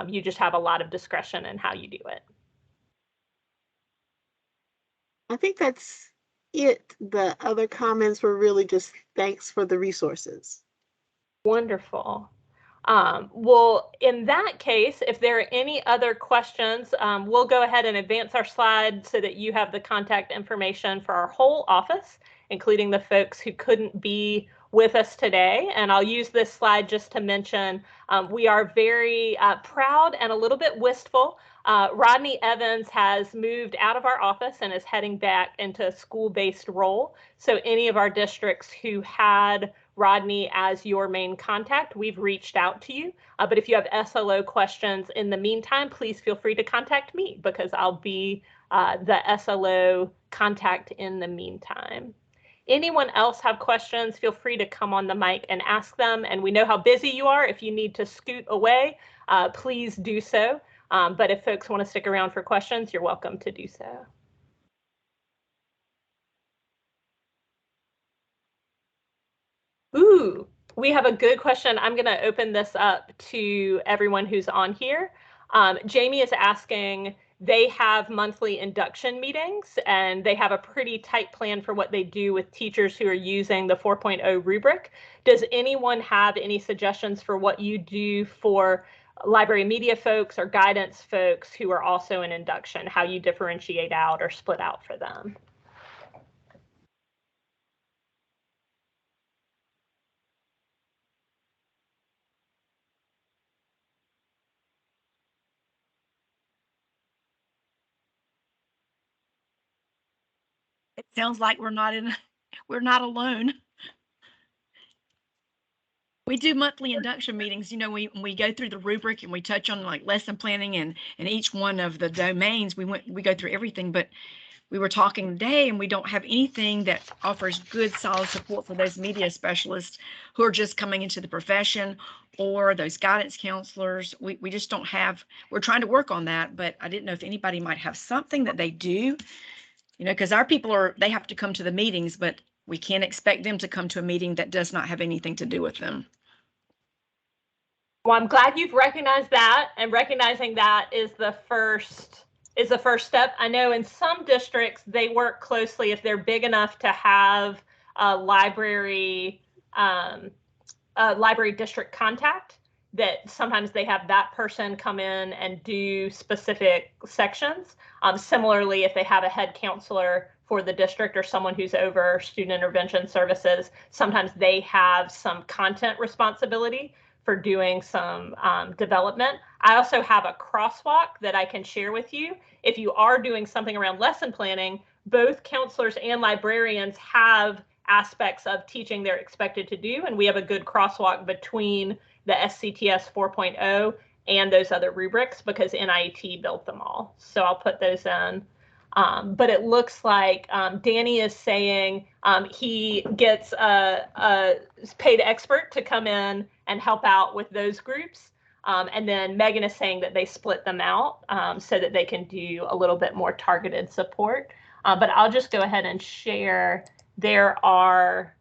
Speaker 1: You just have a lot of discretion in how you do it.
Speaker 4: I think that's it. The other comments were really just thanks for the resources.
Speaker 1: Wonderful. Well, in that case, if there are any other questions, we'll go ahead and advance our slide so that you have the contact information for our whole office, including the folks who couldn't be with us today. And I'll use this slide just to mention we are very proud and a little bit wistful. Rodney Evans has moved out of our office and is heading back into a school-based role. So any of our districts who had Rodney as your main contact, we've reached out to you. But if you have SLO questions in the meantime, please feel free to contact me because I'll be the SLO contact in the meantime. Anyone else have questions, feel free to come on the mic and ask them. And we know how busy you are. If you need to scoot away, please do so. But if folks want to stick around for questions, you're welcome to do so. Ooh, we have a good question. I'm going to open this up to everyone who's on here. Jamie is asking, they have monthly induction meetings and they have a pretty tight plan for what they do with teachers who are using the 4.0 rubric. Does anyone have any suggestions for what you do for library media folks or guidance folks who are also in induction, how you differentiate out or split out for them?
Speaker 5: It sounds like we're not alone. We do monthly induction meetings. You know, we go through the rubric and we touch on like lesson planning and each one of the domains. We go through everything, but we were talking today, and we don't have anything that offers good, solid support for those media specialists who are just coming into the profession, or those guidance counselors. We just don't have, we're trying to work on that, but I didn't know if anybody might have something that they do, because our people they have to come to the meetings, but we can't expect them to come to a meeting that does not have anything to do with them.
Speaker 1: Well, I'm glad you've recognized that, and recognizing that is the first step. I know in some districts, they work closely if they're big enough to have a library district contact, that sometimes they have that person come in and do specific sections. Similarly, if they have a head counselor for the district or someone who's over student intervention services, sometimes they have some content responsibility for doing some development. I also have a crosswalk that I can share with you. If you are doing something around lesson planning, both counselors and librarians have aspects of teaching they're expected to do, and we have a good crosswalk between the SCTS 4.0 and those other rubrics because NIET built them all. So I'll put those in. But it looks like Danny is saying he gets a paid expert to come in and help out with those groups. And then Megan is saying that they split them out so that they can do a little bit more targeted support. But I'll just go ahead and share. There are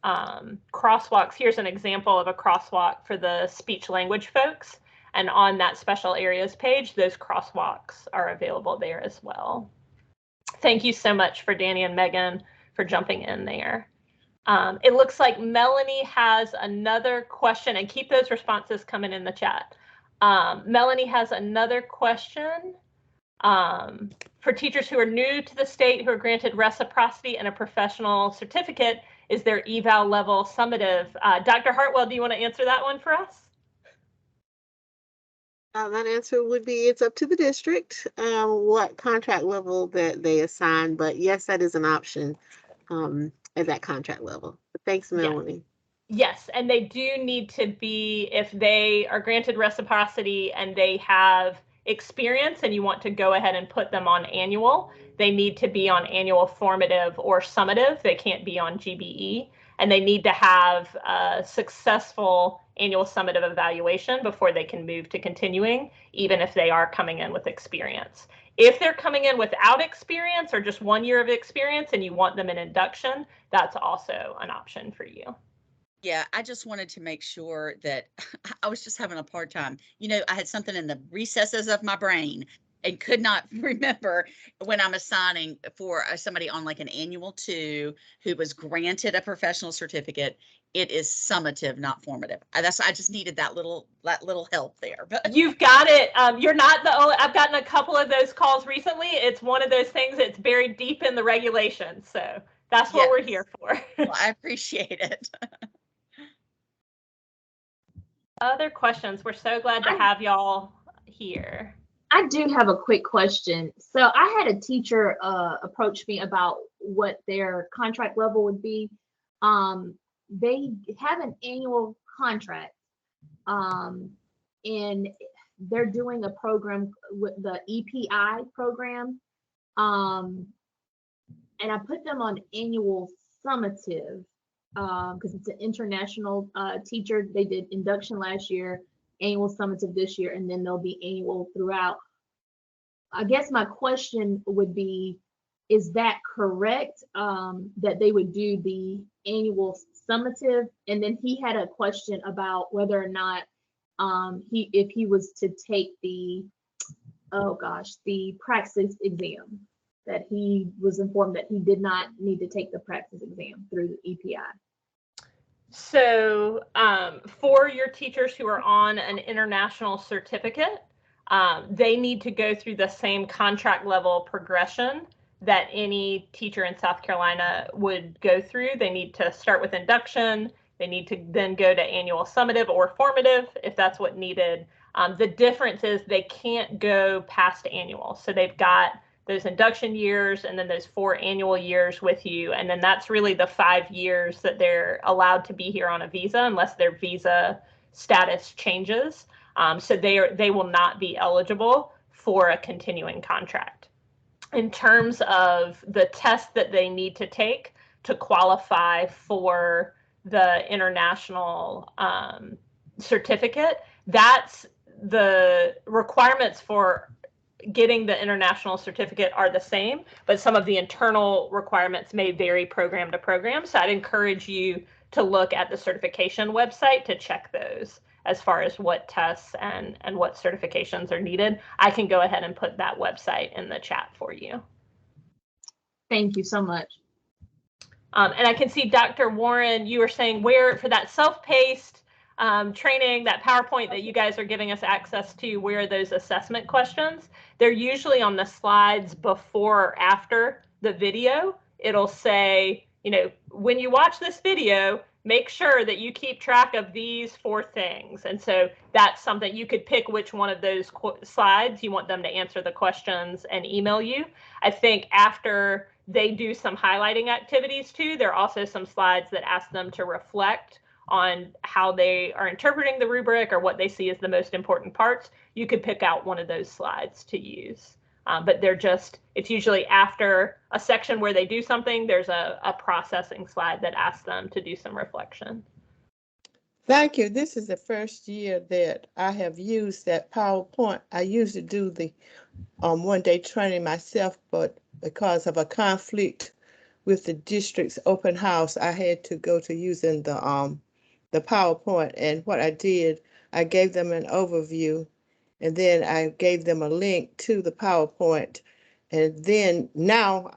Speaker 1: crosswalks. Here's an example of a crosswalk for the speech language folks. And on that special areas page, those crosswalks are available there as well. Thank you so much for Danny and Megan for jumping in there. It looks like Melanie has another question, and keep those responses coming in the chat. Melanie has another question. For teachers who are new to the state who are granted reciprocity and a professional certificate, is their eval level summative? Dr. Hartwell, do you want to answer that one for us?
Speaker 4: That answer would be it's up to the district what contract level that they assign, but yes, that is an option at that contract level. But thanks, Melanie.
Speaker 1: Yes, and they do need to be, if they are granted reciprocity and they have experience and you want to go ahead and put them on annual, they need to be on annual formative or summative. They can't be on GBE, and they need to have a successful annual summative evaluation before they can move to continuing, even if they are coming in with experience. If they're coming in without experience or just 1 year of experience and you want them in induction, that's also an option for you.
Speaker 6: Yeah, I just wanted to make sure that I was just having a hard time. I had something in the recesses of my brain and could not remember when I'm assigning for somebody on like an annual 2 who was granted a professional certificate. It is summative, not formative. I just needed that little help there. But
Speaker 1: you've got it. You're not the only. I've gotten a couple of those calls recently. It's one of those things that's buried deep in the regulations. So that's what we're here for.
Speaker 6: Well, I appreciate it.
Speaker 1: Other questions? We're so glad to have y'all here.
Speaker 7: I do have a quick question. So I had a teacher approach me about what their contract level would be. They have an annual contract, and they're doing a program with the EPI program. And I put them on annual summative because it's an international teacher. They did induction last year, annual summative this year, and then they'll be annual throughout. I guess my question would be, is that correct that they would do the annual summative? And then he had a question about whether or not if he was to take the praxis exam, that he was informed that he did not need to take the praxis exam through the EPI.
Speaker 1: So for your teachers who are on an international certificate, they need to go through the same contract level progression that any teacher in South Carolina would go through. They need to start with induction. They need to then go to annual summative or formative if that's what needed. The difference is they can't go past annual. So they've got those induction years and then those 4 annual years with you. And then that's really the 5 years that they're allowed to be here on a visa unless their visa status changes. So they will not be eligible for a continuing contract. in terms of the test that they need to take to qualify for the international certificate. That's the requirements for getting the international certificate are the same, but some of the internal requirements may vary program to program. So I'd encourage you to look at the certification website to check those as far as what tests and what certifications are needed. I can go ahead and put that website in the chat for you.
Speaker 7: Thank you so much.
Speaker 1: And I can see Dr. Warren, you were saying where for that self-paced training, that PowerPoint that you guys are giving us access to, where are those assessment questions? They're usually on the slides before or after the video. It'll say, you know, when you watch this video, make sure that you keep track of these 4 things. And so that's something you could pick which one of those slides you want them to answer the questions and email you. I think after they do some highlighting activities too, there are also some slides that ask them to reflect on how they are interpreting the rubric or what they see as the most important parts. You could pick out one of those slides to use. But they're just, it's usually after a section where they do something, there's a processing slide that asks them to do some reflection.
Speaker 8: Thank you. This is the first year that I have used that PowerPoint. I used to do the one-day training myself, but because of a conflict with the district's open house, I had to go to using the PowerPoint. And what I did, I gave them an overview, and then I gave them a link to the PowerPoint. And then now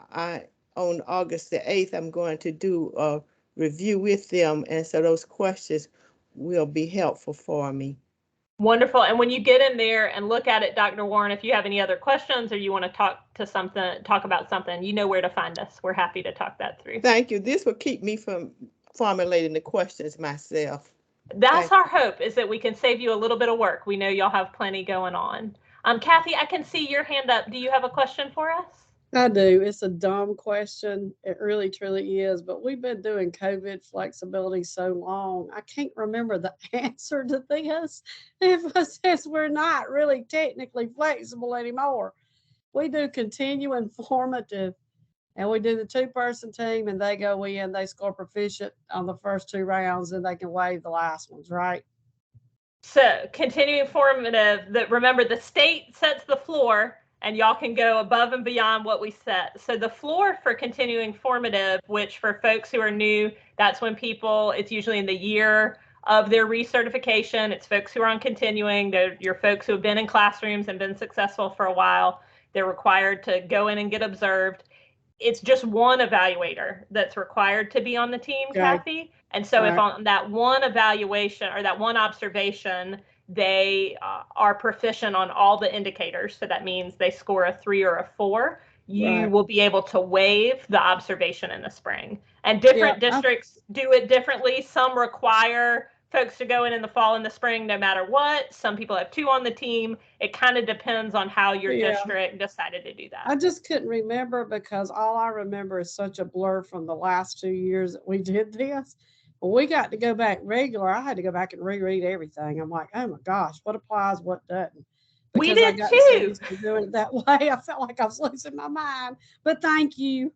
Speaker 8: on August the 8th, I'm going to do a review with them. And so those questions will be helpful for me.
Speaker 1: Wonderful. And when you get in there and look at it, Dr. Warren, if you have any other questions or you want to talk about something, you know where to find us. We're happy to talk that through.
Speaker 8: Thank you. This will keep me from formulating the questions myself.
Speaker 1: That's our hope, is that we can save you a little bit of work. We know y'all have plenty going on. Kathy, I can see your hand up. Do you have a question for us?
Speaker 9: I do. It's a dumb question. It really, truly is. But we've been doing COVID flexibility so long, I can't remember the answer to this. If it says we're not really technically flexible anymore, we do continuing formative, and we do the 2-person team, and they go in, they score proficient on the first 2 rounds, and they can waive the last ones, right?
Speaker 1: So continuing formative, remember the state sets the floor, and y'all can go above and beyond what we set. So the floor for continuing formative, which for folks who are new, that's when people, it's usually in the year of their recertification. It's folks who are on continuing. They're your folks who have been in classrooms and been successful for a while. They're required to go in and get observed. It's just one evaluator that's required to be on the team,
Speaker 9: Okay.
Speaker 1: Kathy. And so if on that one evaluation or that one observation, they are proficient on all the indicators, so that means they score a 3 or a 4, you will be able to waive the observation in the spring. And different districts do it differently. Some require folks to go in the fall and the spring no matter what. Some people have 2 on the team. It kind of depends on how your district decided to do that.
Speaker 9: I just couldn't remember, because all I remember is such a blur from the last 2 years that we did this. When we got to go back regular, I had to go back and reread everything. I'm like, oh my gosh, what applies, what doesn't?
Speaker 1: We did too.
Speaker 9: Doing it that way, I felt like I was losing my mind. But thank you.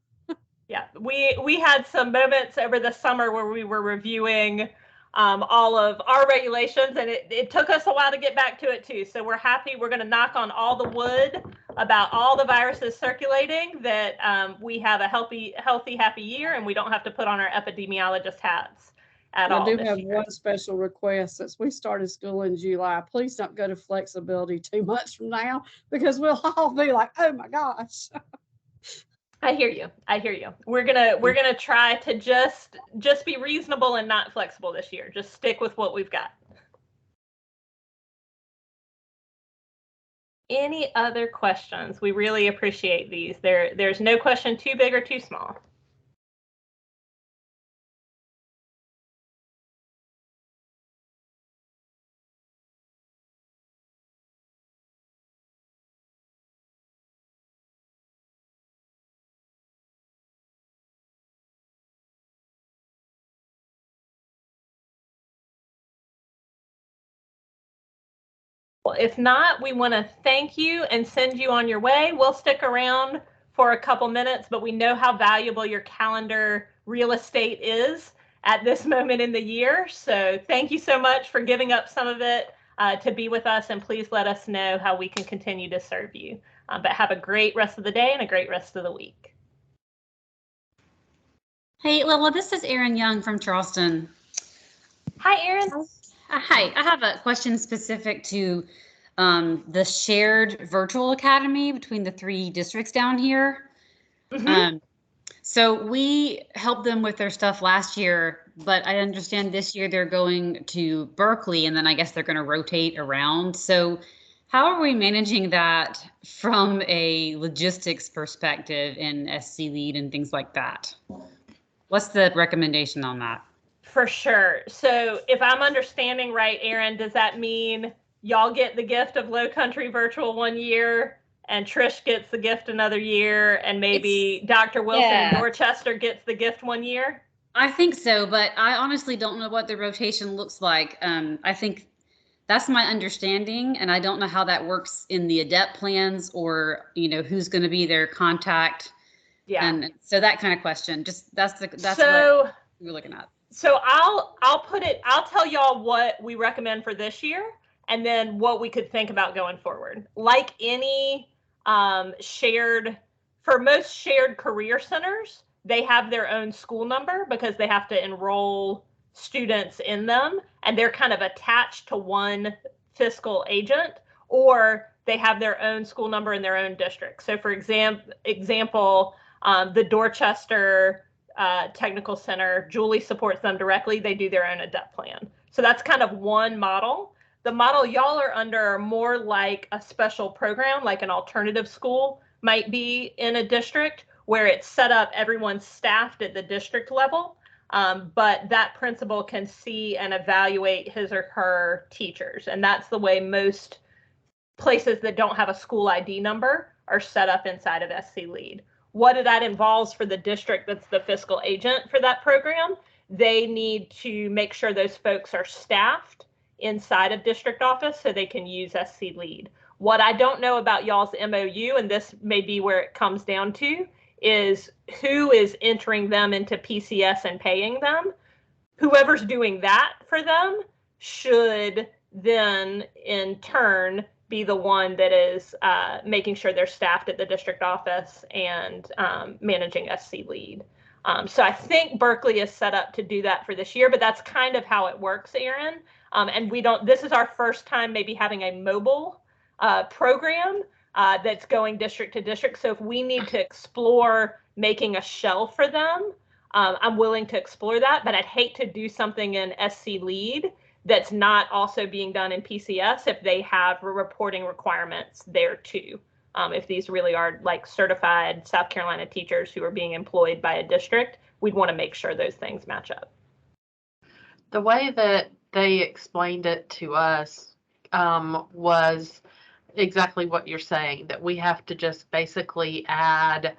Speaker 1: Yeah, we had some moments over the summer where we were reviewing all of our regulations, and it took us a while to get back to it too. So we're happy. We're going to knock on all the wood about all the viruses circulating, that we have a healthy, happy year, and we don't have to put on our epidemiologist hats at all.
Speaker 9: I do have one special request. Since we started school in July, please don't go to flexibility too much from now, because we'll all be like, oh my gosh.
Speaker 1: I hear you. I hear you. We're gonna try to just be reasonable and not flexible this year. Just stick with what we've got. Any other questions? We really appreciate these. There's no question too big or too small. Well, if not, we want to thank you and send you on your way. We'll stick around for a couple minutes, but we know how valuable your calendar real estate is at this moment in the year. So thank you so much for giving up some of it to be with us, and please let us know how we can continue to serve you. But have a great rest of the day and a great rest of the week.
Speaker 10: Hey, Lila, this is Erin Young from Charleston.
Speaker 1: Hi, Erin.
Speaker 10: Hi, I have a question specific to the shared virtual academy between the 3 districts down here. So we helped them with their stuff last year, but I understand this year they're going to Berkeley, and then I guess they're going to rotate around. So how are we managing that from a logistics perspective in SC Lead and things like that? What's the recommendation on that?
Speaker 1: For sure. So if I'm understanding right, Erin, does that mean y'all get the gift of Low Country Virtual 1 year, and Trish gets the gift another year, and maybe Dr. Wilson in Dorchester gets the gift 1 year?
Speaker 10: I think so, but I honestly don't know what the rotation looks like. I think that's my understanding, and I don't know how that works in the ADEPT plans, or who's going to be their contact.
Speaker 1: Yeah.
Speaker 10: And so that kind of question, just that's what we're looking at.
Speaker 1: So I'll tell y'all what we recommend for this year, and then what we could think about going forward. Like any for most shared career centers, they have their own school number because they have to enroll students in them, and they're kind of attached to one fiscal agent, or they have their own school number in their own district. So for example, the Dorchester Technical Center, Julie supports them directly. They do their own ADEPT plan. So that's kind of one model. The model y'all are under are more like a special program, like an alternative school might be in a district, where it's set up, everyone's staffed at the district level, but that principal can see and evaluate his or her teachers. And that's the way most places that don't have a school ID number are set up inside of SC Lead. What that involves for the district that's the fiscal agent for that program, they need to make sure those folks are staffed inside of district office so they can use SC Lead. What I don't know about y'all's MOU, and this may be where it comes down to, is who is entering them into PCS and paying them. Whoever's doing that for them should then in turn be the one that is making sure they're staffed at the district office and managing SC Lead. So I think Berkeley is set up to do that for this year, but that's kind of how it works, Erin. And this is our first time maybe having a mobile program that's going district to district. So if we need to explore making a shell for them, I'm willing to explore that, but I'd hate to do something in SC Lead that's not also being done in PCS if they have reporting requirements there too. If these really are like certified South Carolina teachers who are being employed by a district, we'd want to make sure those things match up.
Speaker 11: The way that they explained it to us was exactly what you're saying, that we have to just basically add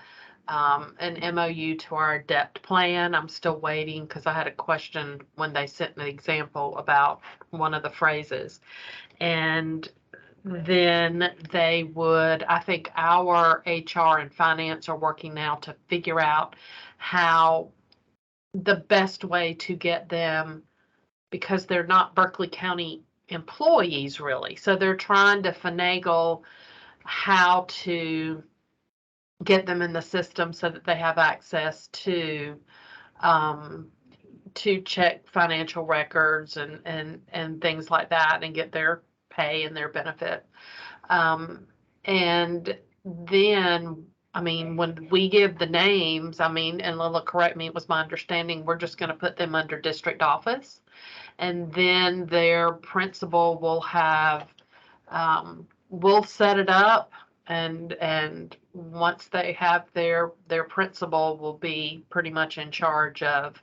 Speaker 11: an MOU to our ADEPT plan. I'm still waiting because I had a question when they sent an example about one of the phrases. And then they would, I think our HR and finance are working now to figure out how the best way to get them, because they're not Berkeley County employees really. So they're trying to finagle how to get them in the system so that they have access to check financial records and things like that, and get their pay and their benefit. And then, I mean, when we give the names, I mean, and Lila, correct me, it was my understanding, we're just going to put them under district office. And then their principal will have, we'll set it up, and once they have their principal will be pretty much in charge of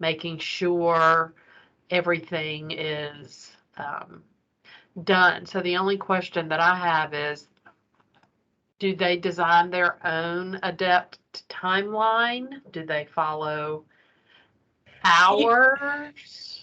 Speaker 11: making sure everything is done. So the only question that I have is, do they design their own ADEPT timeline? Do they follow ours?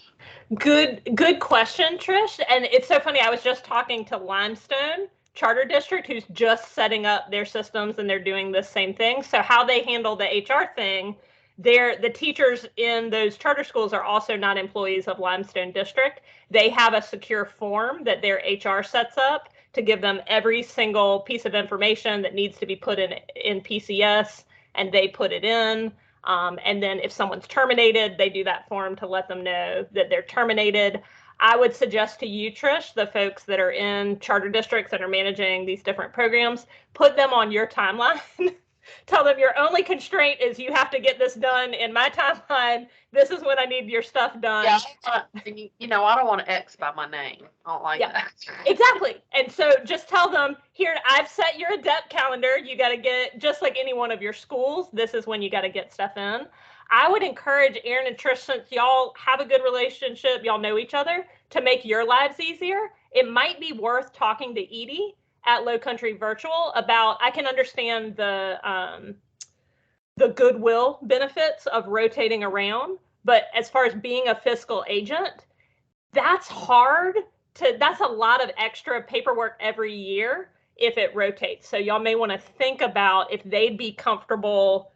Speaker 1: Good question, Trish. And it's so funny. I was just talking to Limestone, charter district who's just setting up their systems and they're doing the same thing. So how they handle the HR thing, the teachers in those charter schools are also not employees of Limestone District. They have a secure form that their HR sets up to give them every single piece of information that needs to be put in PCS, and they put it in. And then if someone's terminated, they do that form to let them know that they're terminated. I would suggest to you, Trish, the folks that are in charter districts that are managing these different programs, put them on your timeline. Tell them your only constraint is you have to get this done in my timeline. This is when I need your stuff done.
Speaker 11: Yeah, I don't want to X by my name. I don't like that.
Speaker 1: Exactly. And so just tell them, here, I've set your adept calendar. You got to get, just like any one of your schools, this is when you got to get stuff in. I would encourage Aaron and Trish, since y'all have a good relationship, y'all know each other, to make your lives easier. It might be worth talking to Edie at Low Country Virtual about, I can understand the goodwill benefits of rotating around, but as far as being a fiscal agent, that's hard that's a lot of extra paperwork every year if it rotates. So y'all may want to think about if they'd be comfortable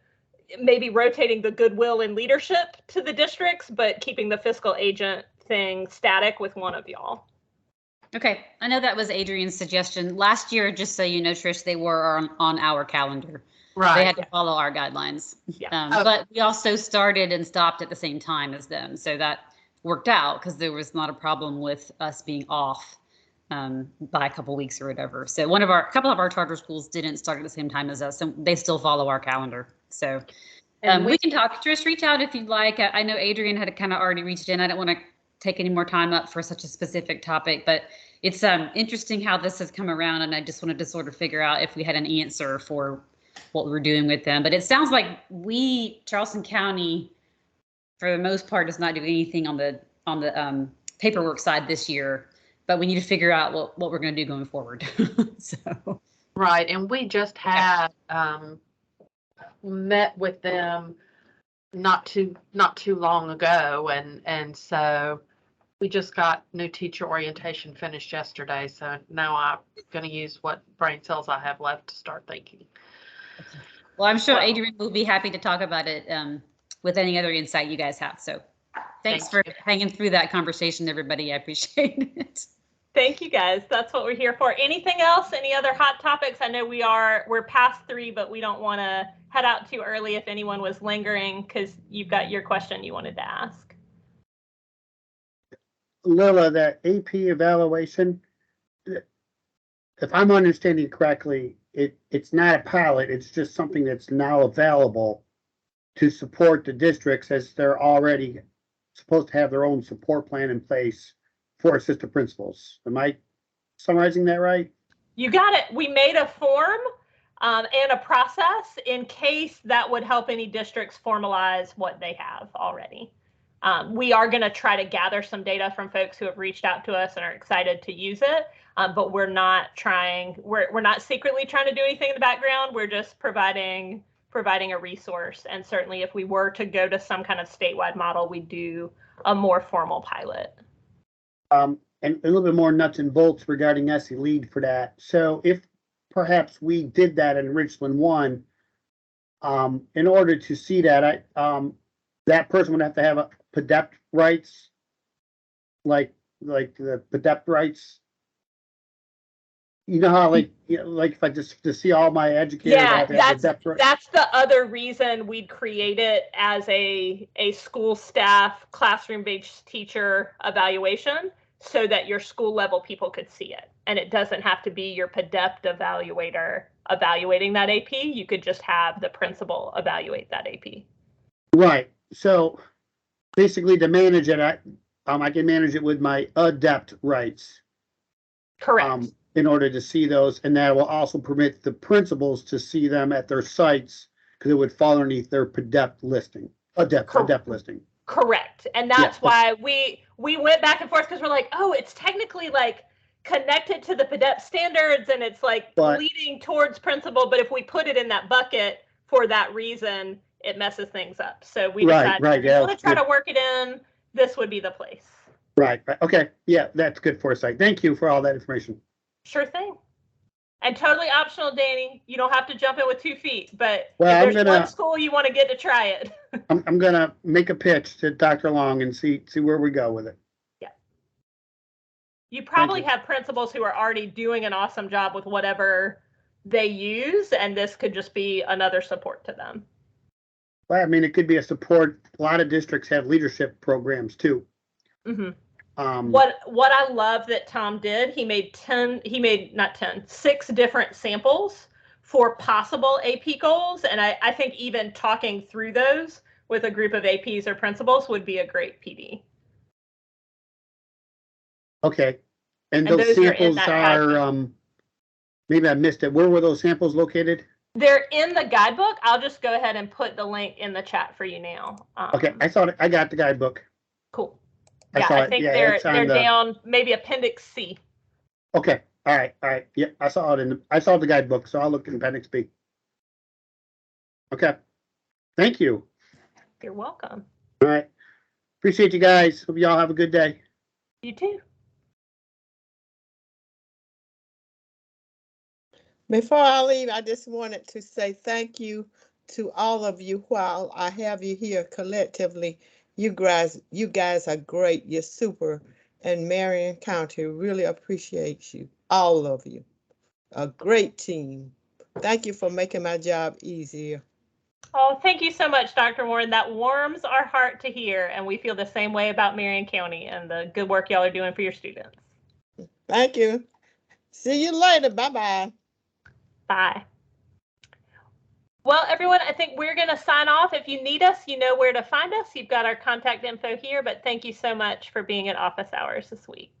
Speaker 1: maybe rotating the goodwill and leadership to the districts, but keeping the fiscal agent thing static with one of y'all.
Speaker 10: Okay, I know that was Adrian's suggestion. Last year, just so you know, Trish, they were on our calendar.
Speaker 11: Right.
Speaker 10: They had to follow our guidelines.
Speaker 1: Yeah.
Speaker 10: But we also started and stopped at the same time as them. So that worked out because there was not a problem with us being off by a couple weeks or whatever. So a couple of our charter schools didn't start at the same time as us, and they still follow our calendar. So we can talk. Trish, reach out if you'd like. I know Adrian had kind of already reached in. I don't want to take any more time up for such a specific topic, but it's interesting how this has come around, and I just wanted to sort of figure out if we had an answer for what we were doing with them. But it sounds like Charleston County, for the most part, is not doing anything on the paperwork side this year, but we need to figure out what we're going to do going forward. So
Speaker 11: right, and we just had met with them not too long ago, and so we just got new teacher orientation finished yesterday. So now I'm going to use what brain cells I have left to start thinking.
Speaker 10: Well, I'm sure Adrian will be happy to talk about it with any other insight you guys have. So thanks for hanging through that conversation, everybody. I appreciate it.
Speaker 1: Thank you, guys. That's what we're here for. Anything else? Any other hot topics? I know we're past 3, but we don't want to head out too early if anyone was lingering, because you've got your question you wanted to ask.
Speaker 12: Lila, that AP evaluation, if I'm understanding correctly, it's not a pilot, it's just something that's now available to support the districts, as they're already supposed to have their own support plan in place for assistant principals. Am I summarizing that right?
Speaker 1: You got it. We made a form and a process in case that would help any districts formalize what they have already. We are going to try to gather some data from folks who have reached out to us and are excited to use it, but we're not secretly trying to do anything in the background. We're just providing a resource. And certainly if we were to go to some kind of statewide model, we do a more formal pilot.
Speaker 12: And a little bit more nuts and bolts regarding SE lead for that. So if perhaps we did that in Richland 1, in order to see that, that person would have to have a PDEP rights, like the PDEP rights. You know how like if I just to see all my educators.
Speaker 1: Yeah, that's the other reason we'd create it as a school staff classroom-based teacher evaluation, so that your school level people could see it, and it doesn't have to be your PDEP evaluator evaluating that AP. You could just have the principal evaluate that AP.
Speaker 12: Right. So basically, to manage it, I can manage it with my adept rights.
Speaker 1: Correct.
Speaker 12: In order to see those, and that will also permit the principals to see them at their sites, because it would fall underneath their PDEP listing, adept listing.
Speaker 1: Correct. And that's why we went back and forth, because we're like, oh, it's technically like connected to the PDEP standards and it's like leading towards principal, but if we put it in that bucket for that reason, it messes things up. So we decided if we want to try to work it in, this would be the place.
Speaker 12: Right. Okay. Yeah, that's good foresight. Thank you for all that information.
Speaker 1: Sure thing. And totally optional, Danny. You don't have to jump in with 2 feet, but
Speaker 12: Well,
Speaker 1: if
Speaker 12: I'm
Speaker 1: there's
Speaker 12: gonna-
Speaker 1: one school you want to get to try it.
Speaker 12: I'm gonna make a pitch to Dr. Long and see where we go with it.
Speaker 1: You probably
Speaker 12: you.
Speaker 1: have principals who are already doing an awesome job with whatever they use, and this could just be another support to them.
Speaker 12: Well, I mean, it could be a support. A lot of districts have leadership programs too.
Speaker 1: What I love that Tom did, he made 6 different samples for possible AP goals. And I think even talking through those with a group of APs or principals would be a great PD.
Speaker 12: Okay. And
Speaker 1: And
Speaker 12: those
Speaker 1: those are in
Speaker 12: samples
Speaker 1: that
Speaker 12: are,
Speaker 1: guidebook.
Speaker 12: maybe I missed it. Where were those samples located?
Speaker 1: They're in the guidebook. I'll just go ahead and put the link in the chat for you now.
Speaker 12: Okay, I saw it. I got the guidebook.
Speaker 1: Cool.
Speaker 12: I
Speaker 1: Yeah,
Speaker 12: saw
Speaker 1: I
Speaker 12: it.
Speaker 1: think
Speaker 12: Yeah,
Speaker 1: they're
Speaker 12: it's on the-
Speaker 1: down maybe Appendix C.
Speaker 12: Okay, all right. Yeah, I saw it I saw the guidebook, so I'll look in Appendix B. Okay, thank you.
Speaker 1: You're welcome.
Speaker 12: All right, appreciate you guys. Hope y'all have a good day.
Speaker 1: You too.
Speaker 8: Before I leave, I just wanted to say thank you to all of you while I have you here collectively. You guys are great. You're super. And Marion County really appreciates you, all of you. A great team. Thank you for making my job easier.
Speaker 1: Oh, thank you so much, Dr. Warren. That warms our heart to hear, and we feel the same way about Marion County and the good work y'all are doing for your students.
Speaker 8: Thank you. See you later. Bye-bye.
Speaker 1: Bye. Well, everyone, I think we're going to sign off. If you need us, you know where to find us. You've got our contact info here, but thank you so much for being at office hours this week.